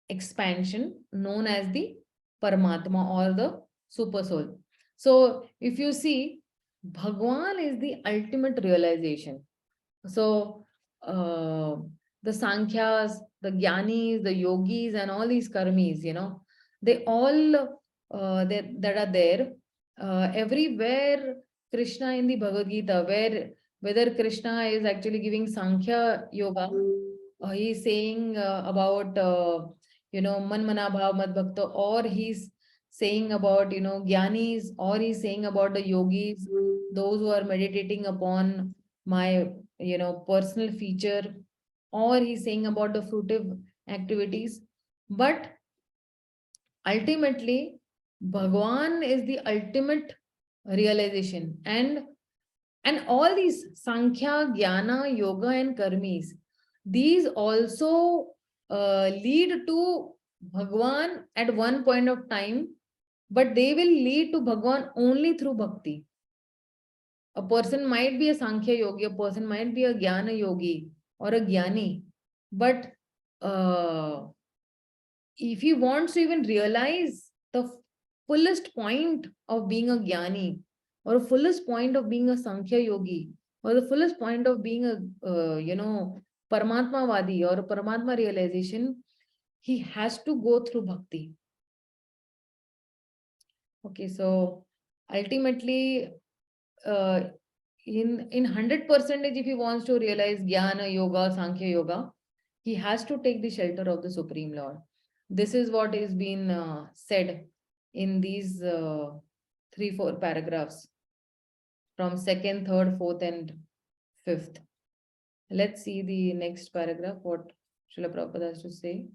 expansion known as the Paramatma or the Super Soul. So if you see, Bhagwan is the ultimate realization. So the Sankhyas, the Gyanis, the Yogis, and all these Karmis, they all that are there. Everywhere Krishna in the Bhagavad Gita, whether Krishna is actually giving Sankhya Yoga, he is saying about Man Mana Bhav Mad Bhakta, or he's saying about Gyanis, or he's saying about the yogis, those who are meditating upon my personal feature, or he's saying about the fruitive activities. But ultimately, Bhagwan is the ultimate realization, and all these Sankhya, Jnana, Yoga, and Karmis, these also lead to Bhagwan at one point of time, but they will lead to Bhagwan only through bhakti. A person might be a Sankhya yogi, a person might be a Jnana yogi or a Jnani, but if he wants to even realize the fullest point of being a Jnani, or a fullest point of being a Sankhya yogi, or the fullest point of being a Paramatma Vadi or a Paramatma realization, he has to go through bhakti. Okay, so ultimately, in 100%, if he wants to realize Jnana Yoga, Sankhya Yoga, he has to take the shelter of the Supreme Lord. This is what is being said in these 3-4 paragraphs from 2nd, 3rd, 4th, and 5th. Let's see the next paragraph, what Srila Prabhupada has to say.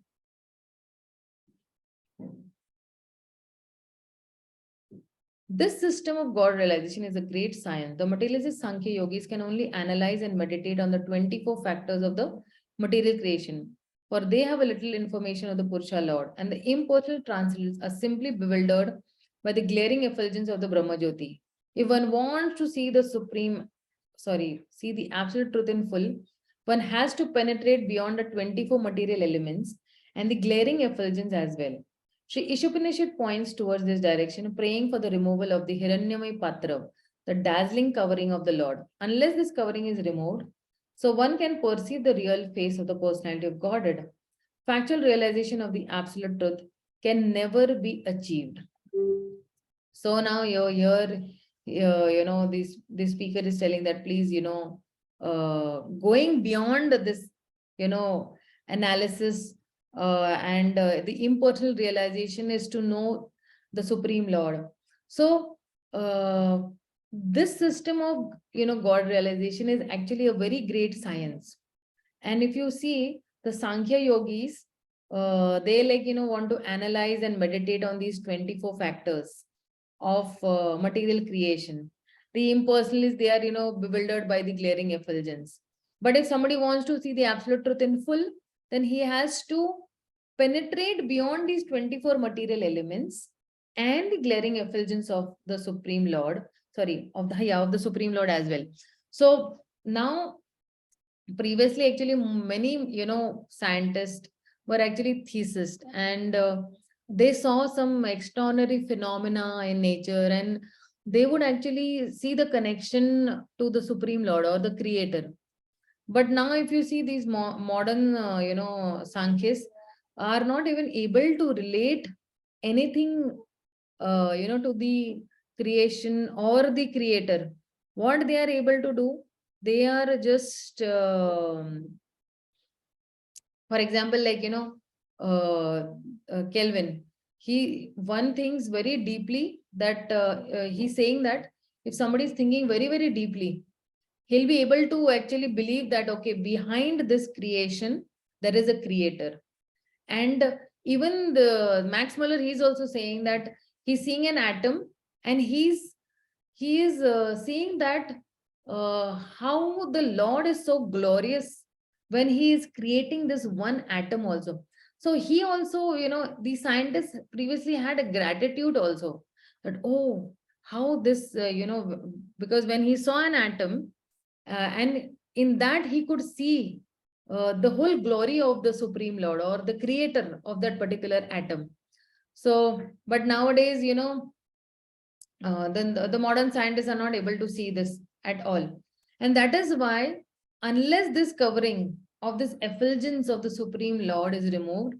This system of God realization is a great science. The materialist Sankhya yogis can only analyze and meditate on the 24 factors of the material creation, for they have a little information of the Purusha Lord, and the impersonal transcendents are simply bewildered by the glaring effulgence of the Brahma Jyoti. If one wants to see the see the absolute truth in full, one has to penetrate beyond the 24 material elements and the glaring effulgence as well. Sri ISHOPANISHAD points towards this direction, praying for the removal of the Hiranyamay Patra, the dazzling covering of the Lord. Unless this covering is removed, so one can perceive the real face of the personality of Godhead. Factual realization of the absolute truth can never be achieved. So now you're here, the speaker is telling that please, going beyond this, analysis and the impersonal realization is to know the Supreme Lord. So this system of, God realization is actually a very great science. And if you see the Sankhya yogis, they want to analyze and meditate on these 24 factors of material creation. The impersonalists, they are, bewildered by the glaring effulgence. But if somebody wants to see the absolute truth in full, then he has to penetrate beyond these 24 material elements and the glaring effulgence of the Supreme Lord, of the Supreme Lord as well. So now, previously, actually, many, scientists were actually theists, and they saw some extraordinary phenomena in nature, and they would actually see the connection to the Supreme Lord or the Creator. But now, if you see these modern, Sankhyas are not even able to relate anything, to the creation or the Creator. What they are able to do, they are just, for example, like, Kelvin, one thinks very deeply that he's saying that if somebody is thinking very, very deeply, he'll be able to actually believe that, okay, behind this creation, there is a creator. And even the Max Muller, he's also saying that he's seeing an atom, and he is seeing that how the Lord is so glorious when he is creating this one atom also. So he also, the scientists previously had a gratitude also that, oh, how this, because when he saw an atom, and in that he could see the whole glory of the Supreme Lord or the creator of that particular atom. So, but nowadays, then the modern scientists are not able to see this at all. And that is why, unless this covering of this effulgence of the Supreme Lord is removed,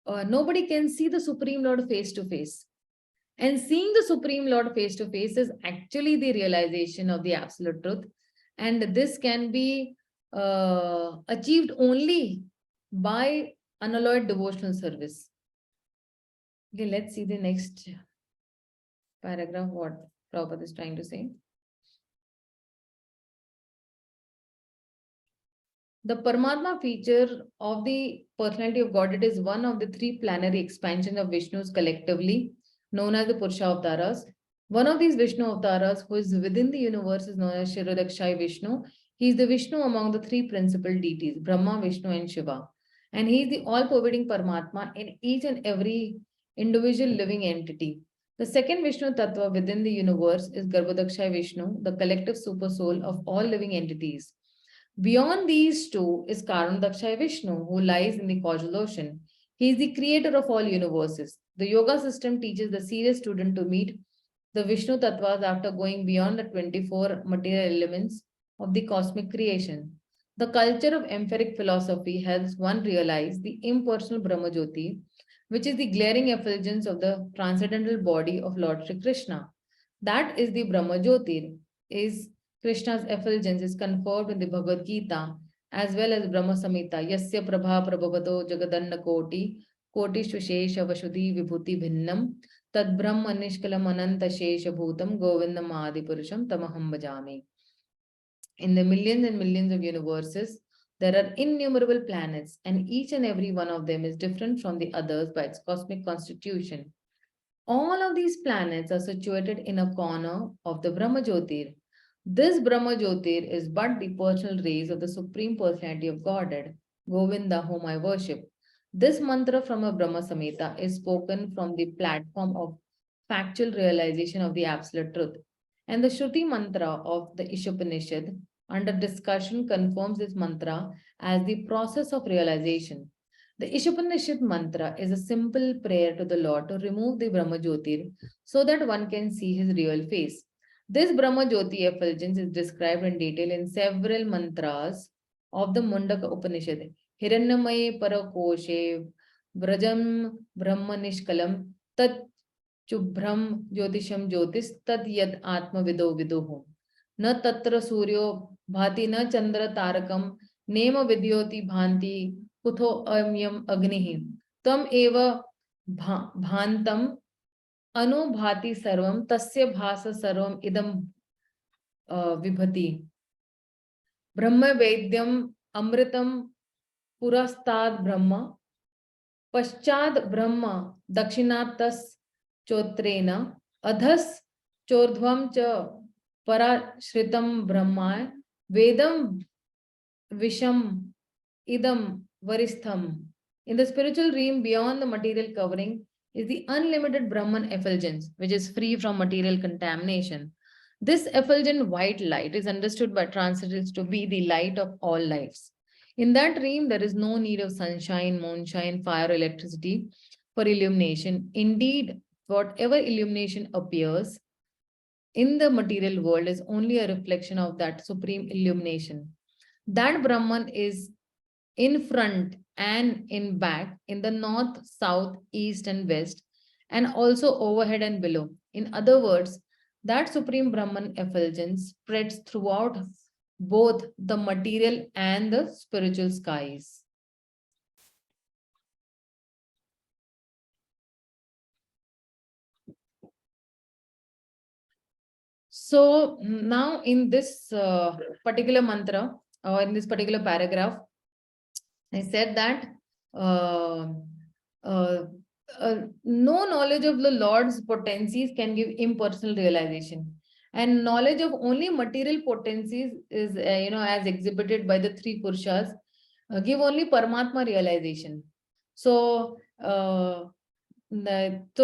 nobody can see the Supreme Lord face to face. And seeing the Supreme Lord face to face is actually the realization of the absolute truth. And this can be achieved only by unalloyed devotional service. Okay, let's see the next paragraph, what Prabhupada is trying to say. The Paramatma feature of the personality of Godhead is one of the three plenary expansions of Vishnu's collectively known as the Purusha Avtaras. One of these Vishnu Avtaras, who is within the universe, is known as Kshirodakshaya Vishnu. He is the Vishnu among the three principal deities, Brahma, Vishnu, and Shiva. And he is the all-pervading Paramatma in each and every individual living entity. The second Vishnu Tattva within the universe is Garbhodakshaya Vishnu, the collective super soul of all living entities. Beyond these two is Karanodakshaya Vishnu, who lies in the causal ocean. He is the creator of all universes. The yoga system teaches the serious student to meet the Vishnu Tattvas after going beyond the 24 material elements of the cosmic creation. The culture of empiric philosophy helps one realize the impersonal Brahma Jyoti, which is the glaring effulgence of the transcendental body of Lord Shri Krishna. That is the Brahma Jyoti, is Krishna's effulgence is conferred in the Bhagavad Gita as well as Brahma Samhita. Yasya Prabha Prabhavato Jagadanna Koti Koti Shushesha Vashudhi Vibhuti Bhinnam Tad Brahma Nishkalam Ananta Shesha Bhutam Govindam Adi Purusham Tamaham Bhajami. In the millions and millions of universes, there are innumerable planets, and each and every one of them is different from the others by its cosmic constitution. All of these planets are situated in a corner of the Brahma Jyotir. This Brahma Jyotir is but the personal rays of the Supreme Personality of Godhead, Govinda, whom I worship. This mantra from a Brahma Samhita is spoken from the platform of factual realization of the absolute truth. And the Shruti mantra of the ISHOPANISHAD under discussion confirms this mantra as the process of realization. The ISHOPANISHAD mantra is a simple prayer to the Lord to remove the Brahma Jyotir so that one can see his real face. This Brahma Jyoti effulgence is described in detail in several mantras of the Mundaka Upanishad. Hiranyamaye parakoshe vrajam brahma nishkalam tat chubhram jyotisham jyotis tat yad atma vido vidoho. Na tatra suryo bhati na chandra tarakam nema vidyoti bhanti kutho amyam agnihi tam eva bhantam अनुभाति सर्वम तस्य भास सर्वम इदम विभति ब्रह्म वेद्यम अमृतम पुरस्ताद ब्रह्म पश्चाद ब्रह्म दक्षिणातस चोत्रेण अधस चोर्ध्वम च पराश्रितम ब्रह्मा वेदम विषम idam varistham. In the spiritual realm beyond the material covering is the unlimited Brahman effulgence, which is free from material contamination. This effulgent white light is understood by transcendents to be the light of all lives. In that realm, there is no need of sunshine, moonshine, fire, electricity for illumination. Indeed, whatever illumination appears in the material world is only a reflection of that supreme illumination. That Brahman is in front and in back, in the north, south, east, and west, and also overhead and below. In other words, that supreme Brahman effulgence spreads throughout both the material and the spiritual skies. So now in this particular mantra, or in this particular paragraph, I said that no knowledge of the Lord's potencies can give impersonal realization, and knowledge of only material potencies is as exhibited by the three Purushas give only Paramatma realization. So the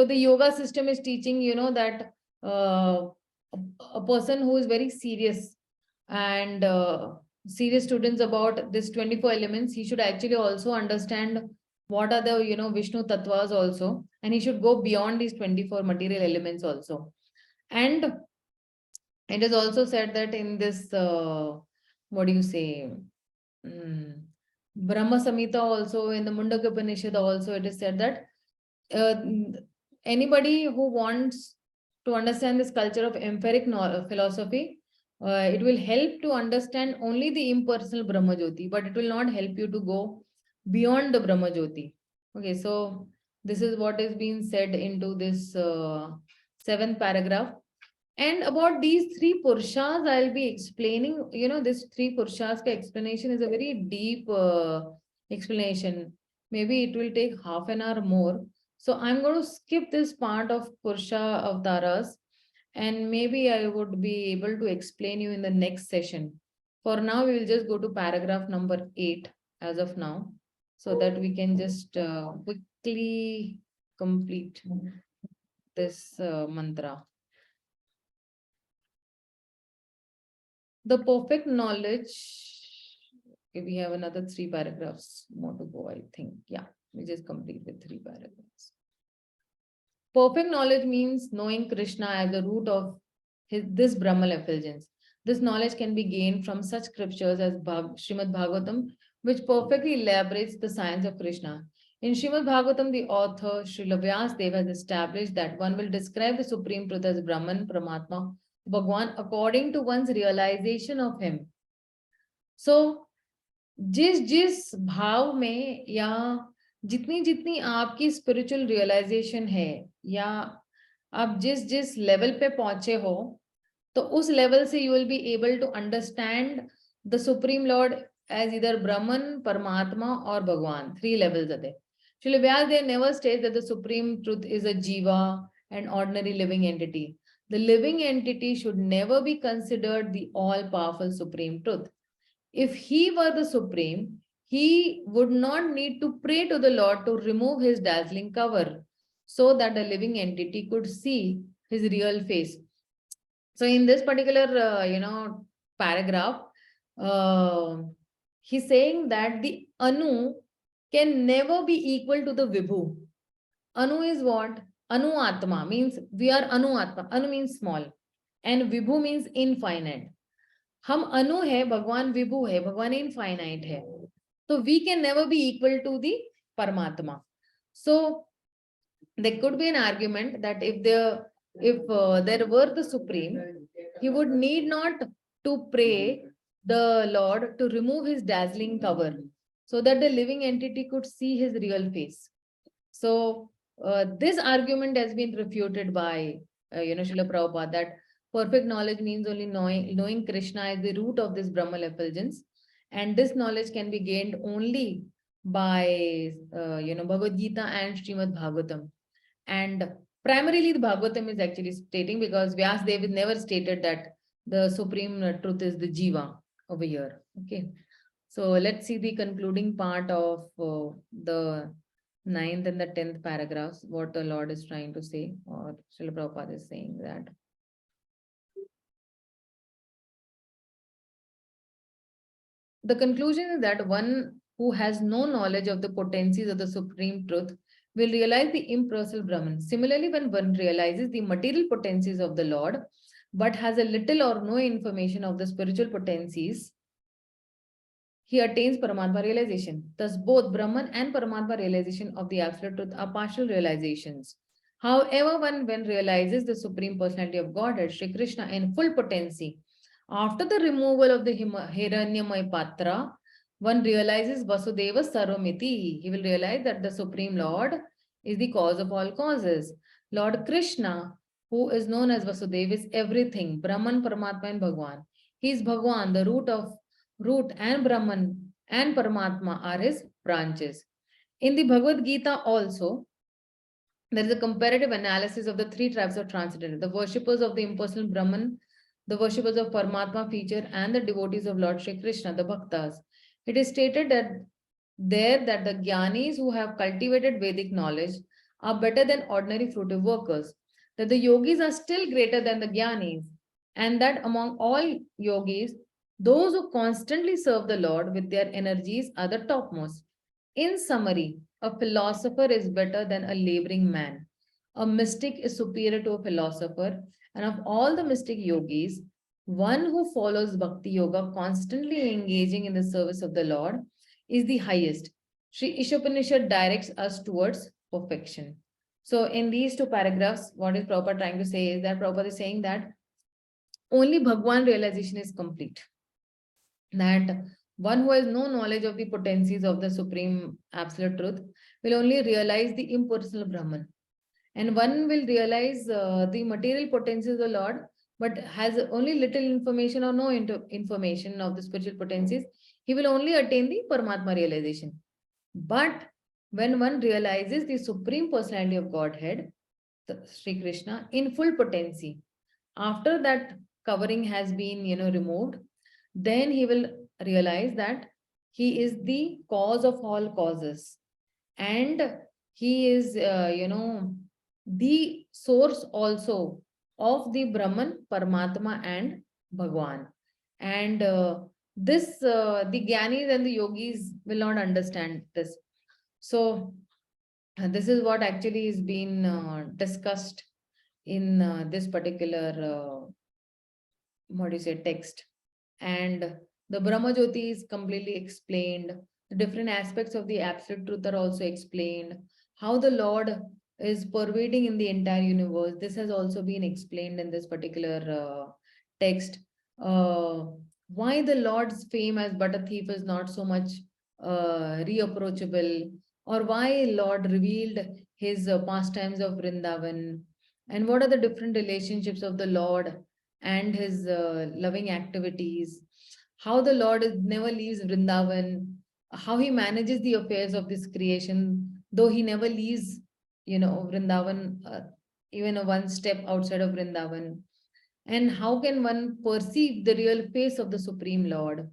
yoga system is teaching that a person who is very serious and serious students about this 24 elements, he should actually also understand what are the Vishnu tattvas also, and he should go beyond these 24 material elements also. And it is also said that in this what do you say, Brahma Samhita also, in the Mundaka Upanishad also, it is said that anybody who wants to understand this culture of empiric philosophy, it will help to understand only the impersonal Brahma Jyoti, but it will not help you to go beyond the Brahma Jyoti. Okay, so this is what is being said into this 7th paragraph. And about these three Purushas, I'll be explaining, this three Purushas explanation is a very deep explanation. Maybe it will take half an hour more. So I'm going to skip this part of Purusha Avtaras, and maybe I would be able to explain you in the next session. For now, we will just go to paragraph number 8 as of now, so that we can just quickly complete this mantra. The perfect knowledge, okay, we have another 3 paragraphs more to go, I think. Yeah, we just complete with 3 paragraphs. Perfect knowledge means knowing Krishna as the root of this Brahman effulgence. This knowledge can be gained from such scriptures as Srimad Bhagavatam, which perfectly elaborates the science of Krishna. In Srimad Bhagavatam, the author Srila Vyasdeva has established that one will describe the Supreme Truth as Brahman, Paramatma, Bhagwan, according to one's realization of him. So, जिस भाव में या जितनी आपकी spiritual realization है, या आप जिस लेवल पे पहुंचे हो, तो उस level से you will be able to understand the Supreme Lord as either Brahman, Paramatma or Bhagwan. 3 levels are there. Srila Vyasdev never states that the Supreme Truth is a Jiva, an ordinary living entity. The living entity should never be considered the all-powerful Supreme Truth. If he were the Supreme, he would not need to pray to the Lord to remove his dazzling cover so that the living entity could see his real face. So in this particular, paragraph, he's saying that the Anu can never be equal to the Vibhu. Anu is what? Anu Atma means we are Anu Atma. Anu means small and Vibhu means infinite. हम अनु है, भगवान विभु है, भगवान infinite है. So we can never be equal to the Paramatma. So there could be an argument that if there were the Supreme, he would need not to pray the Lord to remove his dazzling cover so that the living entity could see his real face. So this argument has been refuted by Srila Prabhupada, that perfect knowledge means only knowing Krishna as the root of this Brahmal effulgence, and this knowledge can be gained only by Bhagavad Gita and Srimad Bhagavatam. And primarily the Bhagavatam is actually stating, because Vyasdev never stated that the supreme truth is the Jiva over here. Okay, so let's see the concluding part of the 9th and the 10th paragraphs, what the Lord is trying to say, or Srila Prabhupada is saying that. The conclusion is that one who has no knowledge of the potencies of the supreme truth will realize the impersonal Brahman. Similarly, when one realizes the material potencies of the Lord, but has a little or no information of the spiritual potencies, he attains Paramatma realization. Thus, both Brahman and Paramatma realization of the absolute truth are partial realizations. However, one when realizes the Supreme Personality of Godhead, Shri Krishna, in full potency, after the removal of the Hiranyamay Patra, one realizes Vasudeva Sarvamiti. He will realize that the Supreme Lord is the cause of all causes. Lord Krishna, who is known as Vasudeva, is everything, Brahman, Paramatma and Bhagwan. He is Bhagwan, the root and Brahman and Paramatma are his branches. In the Bhagavad Gita also, there is a comparative analysis of the 3 tribes of transcendental, the worshippers of the impersonal Brahman, the worshippers of Paramatma feature, and the devotees of Lord Shri Krishna, the Bhaktas. It is stated that the Jnanis who have cultivated Vedic knowledge are better than ordinary fruitive workers, that the yogis are still greater than the Jnanis, and that among all yogis, those who constantly serve the Lord with their energies are the topmost. In summary, a philosopher is better than a laboring man. A mystic is superior to a philosopher, and of all the mystic yogis, one who follows Bhakti Yoga, constantly engaging in the service of the Lord, is the highest. Sri ISHOPANISHAD directs us towards perfection. So in these 2 paragraphs, what is Prabhupada trying to say is that Prabhupada is saying that only Bhagwan realization is complete. That one who has no knowledge of the potencies of the Supreme Absolute Truth will only realize the impersonal Brahman. And one will realize the material potencies of the Lord, but has only little information or no information of the spiritual potencies. He will only attain the Paramatma realization. But when one realizes the Supreme Personality of Godhead, Sri Krishna, in full potency, after that covering has been removed, then he will realize that he is the cause of all causes, and he is the source also of the Brahman, Paramatma and Bhagwan. And the Jnanis and the yogis will not understand this. So this is what actually is being discussed in this particular text. And the Brahma Jyoti is completely explained. The different aspects of the absolute truth are also explained. How the Lord is pervading in the entire universe. This has also been explained in this particular text. Why the Lord's fame as but a thief is not so much reapproachable, or why Lord revealed his pastimes of Vrindavan, and what are the different relationships of the Lord and his loving activities, how the Lord never leaves Vrindavan, how he manages the affairs of this creation, though he never leaves, Vrindavan, even a one step outside of Vrindavan. And how can one perceive the real face of the Supreme Lord?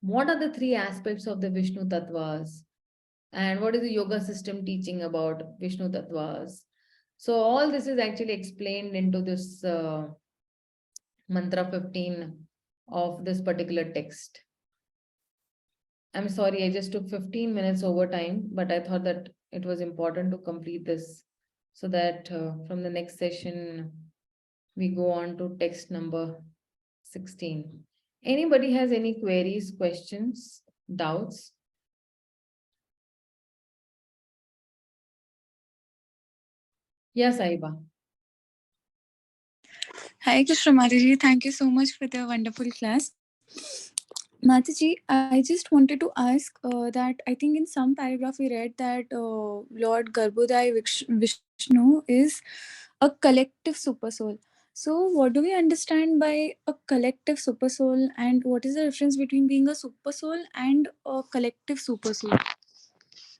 What are the three aspects of the Vishnu Tattvas? And what is the yoga system teaching about Vishnu Tattvas? So all this is actually explained into this mantra 15 of this particular text. I'm sorry, I just took 15 minutes over time, but I thought that it was important to complete this so that from the next session, we go on to text number 16. Anybody has any queries, questions, doubts? Yes, Aiba. Hi, Krishna Mataji. Thank you so much for the wonderful class. Mataji, I just wanted to ask that I think in some paragraph we read that Lord Garbhodaya Vishnu is a collective supersoul. So, what do we understand by a collective supersoul, and what is the difference between being a supersoul and a collective supersoul?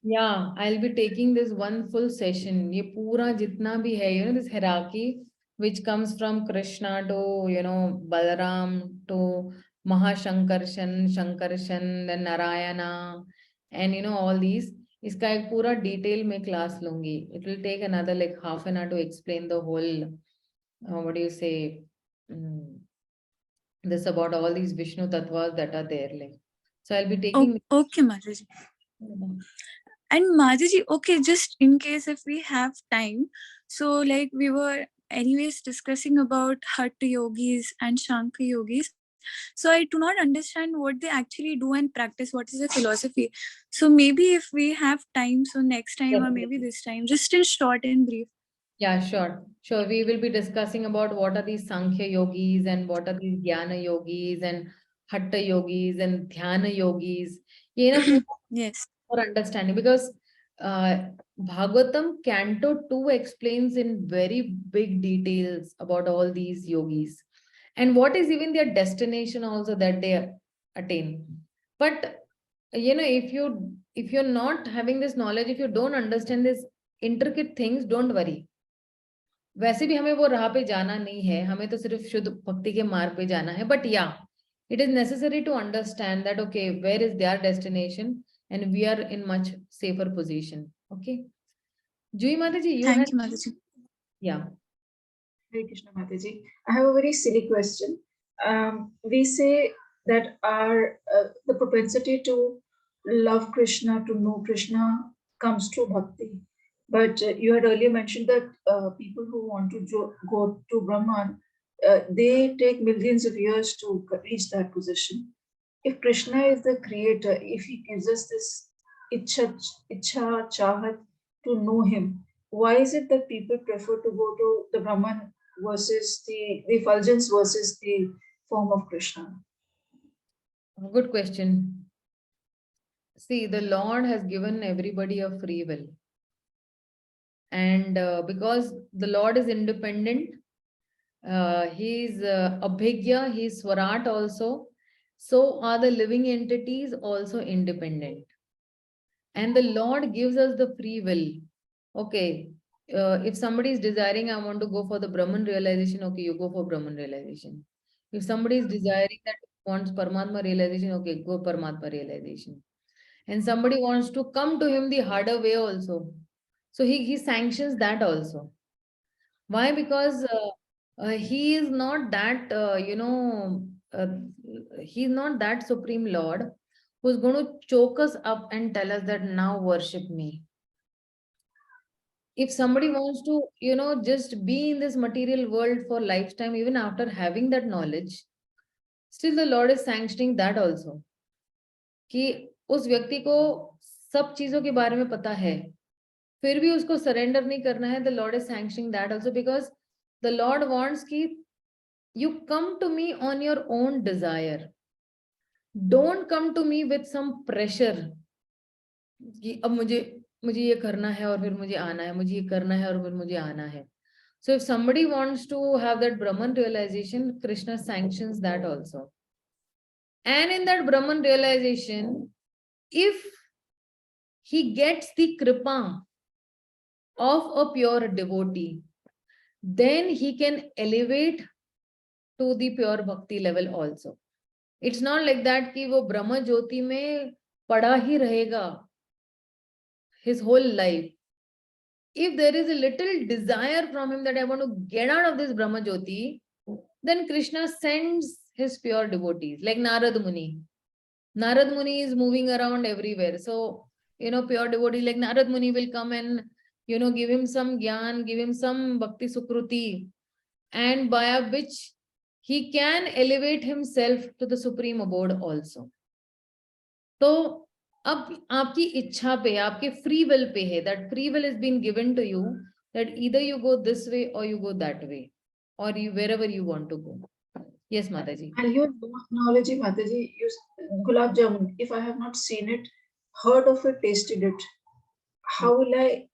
Yeah, I'll be taking this one full session. ये पूरा जितना भी है, this hierarchy which comes from Krishna to, Balaram to Mahashankarshan, Shankarshan, then Narayana, and all these. इसका एक पूरा detail में class लूंगी. It will take another like half an hour to explain the whole, what do you say, this about all these Vishnu Tattvas that are there. Like, so I'll be taking. Okay, Mataji. And Mataji, okay, just in case if we have time, so like we were anyways discussing about Hatha yogis and Shankar yogis. So I do not understand what they actually do and practice, what is the philosophy. So maybe if we have time, so next time or maybe this time, just in short and brief. Yeah, sure. Sure. We will be discussing about what are these Sankhya yogis and what are these Jnana yogis and Hatha yogis and Dhyana yogis. Yes. For understanding, because Bhagavatam Canto 2 explains in very big details about all these yogis and what is even their destination also that they attain. But if you're not having this knowledge, if you don't understand these intricate things, don't worry. वैसे भी हमें वो राह पे जाना नहीं है, हमें तो सिर्फ शुद्ध भक्ति के मार्ग पे जाना है. But yeah, it is necessary to understand that okay, where is their destination and we are in much safer position. Okay. Jui Mataji, you Thank you, Mataji. Yeah. Hare Krishna Mataji. I have a very silly question. We say that the propensity to love Krishna, to know Krishna, comes through bhakti. But you had earlier mentioned that people who want to go to Brahman, they take millions of years to reach that position. If Krishna is the creator, if he gives us this ichha chahat to know him, why is it that people prefer to go to the Brahman versus the effulgence versus the form of Krishna? Good question. See, the Lord has given everybody a free will. And because the Lord is independent, he is Abhigya, he is Swarat also. So are the living entities also independent. And the Lord gives us the free will. Okay, if somebody is desiring, I want to go for the Brahman realization, okay, you go for Brahman realization. If somebody is desiring that wants Paramatma realization, okay, go Paramatma realization. And somebody wants to come to him the harder way also. So he sanctions that also. Why? Because he is not that, he's not that Supreme Lord who's going to choke us up and tell us that now worship me. If somebody wants to, just be in this material world for lifetime, even after having that knowledge, still the Lord is sanctioning that also. कि उस व्यक्ति को सब चीजों के बारे में पता है, फिर भी उसको सरेंडर नहीं करना है. The Lord is sanctioning that also because the Lord wants कि you come to me on your own desire. Don't come to me with some pressure. कि अब मुझे ये करना है और फिर मुझे आना है, मुझे ये करना है और फिर मुझे आना है. So if somebody wants to have that Brahman realization, Krishna sanctions that also. And in that Brahman realization, if he gets the kripa of a pure devotee, then he can elevate to the pure bhakti level also. It's not like that कि वो ब्रह्म ज्योति में पड़ा ही रहेगा his whole life. If there is a little desire from him that I want to get out of this Brahma Jyoti, then Krishna sends his pure devotees, like Narad Muni. Narad Muni is moving around everywhere. So, pure devotee like Narad Muni will come and, give him some gyan, give him some bhakti sukruti, and by which he can elevate himself to the supreme abode also. तो अब आपकी इच्छा पे, आपके free will पे है, that free will has been given to you, that either you go this way or you go that way, or you wherever you want to go. Yes, Mataji. And your knowledge, Mataji, use gulab jamun. If I have not seen it, heard of it, tasted it, how will I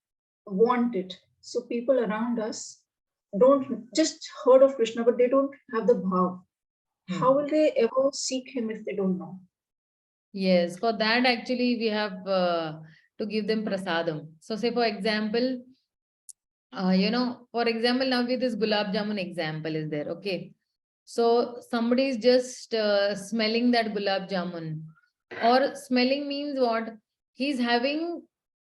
want it? So people around us don't just heard of Krishna, but they don't have the bhav. How will they ever seek him if they don't know? Yes, for that actually we have to give them prasadam. So say for example, for example, now with this gulab jamun example is there, okay? So somebody is just smelling that gulab jamun, or smelling means what? He's having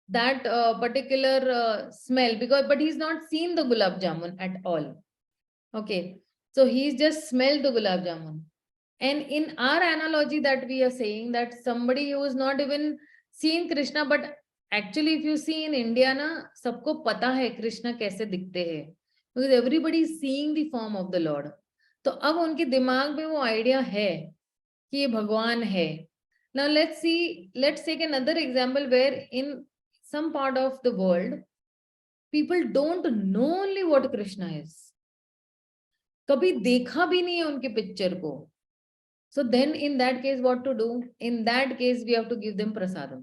that particular smell but he's not seen the gulab jamun at all. Okay, so he's just smelled the gulab jamun. And in our analogy that we are saying that somebody who is not even seen Krishna, but actually if you see in India na, sabko pata hai Krishna kaise dikhte hai, because everybody is seeing the form of the Lord. तो अब उनके दिमाग में वो idea है कि ये भगवान है. Now let's take another example where in some part of the world people don't know only what Krishna is. कभी देखा भी नहीं है उनके पिक्चर को. So then in that case, what to do? In that case, we have to give them prasadam.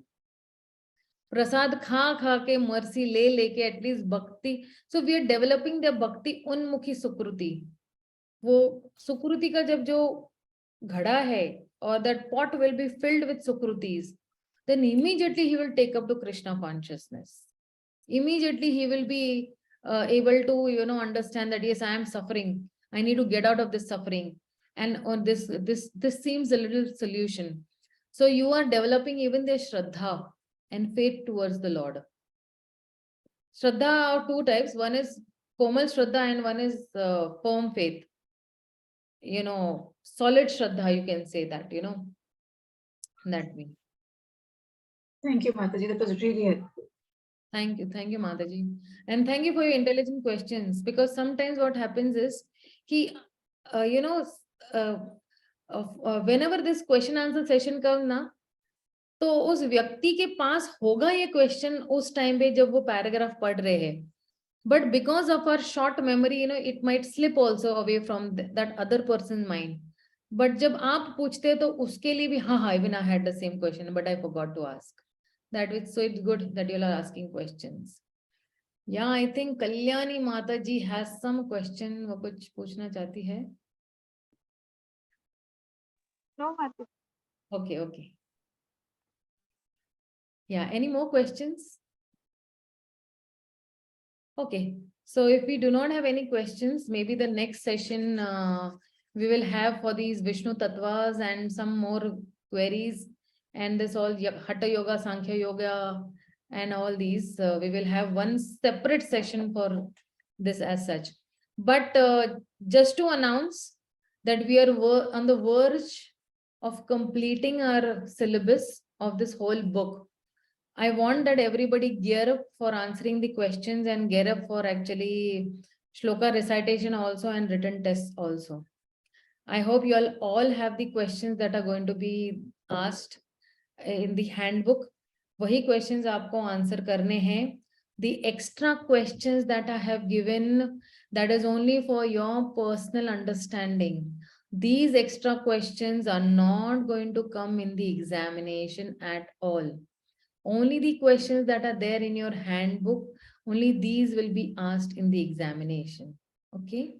Prasad kha ke mercy le ke at least bhakti. So we are developing their bhakti unmukhi sukruti. वो sukruti का जब जो घड़ा है, or that pot will be filled with sukrutis, then immediately he will take up to Krishna consciousness. Immediately he will be able to understand that yes, I am suffering. I need to get out of this suffering. And on this seems a little solution. So you are developing even their shraddha and faith towards the Lord. Shraddha are two types. One is komal shraddha and one is firm faith. Solid shraddha, you can say that, that way. Thank you, Mataji. That was really helpful. Thank you, Mataji. And thank you for your intelligent questions, because sometimes what happens is, whenever this question answer session comes na, तो उस व्यक्ति के पास होगा ये question उस time पे जब वो पैराग्राफ पढ़ रहे हैं, but because of our short memory, it might slip also away from that other person's mind. But जब आप पूछते तो उसके लिए भी हाँ, even I had the same question, but I forgot to ask. So it's good that you are asking questions. Yeah, I think Kalyani Mataji has some question. वो कुछ पूछना चाहती है? No, Mataji. Okay. Yeah, any more questions? Okay, so if we do not have any questions, maybe the next session we will have for these Vishnu Tattvas and some more queries, and this all Hatha Yoga, Sankhya Yoga and all these. We will have one separate session for this as such. But just to announce that we are on the verge of completing our syllabus of this whole book. I want that everybody gear up for answering the questions and gear up for actually shloka recitation also and written tests also. I hope you all have the questions that are going to be asked in the handbook. Wahi questions aapko answer karne hain. The extra questions that I have given, that is only for your personal understanding. These extra questions are not going to come in the examination at all. Only the questions that are there in your handbook, Only these will be asked in the examination. Okay.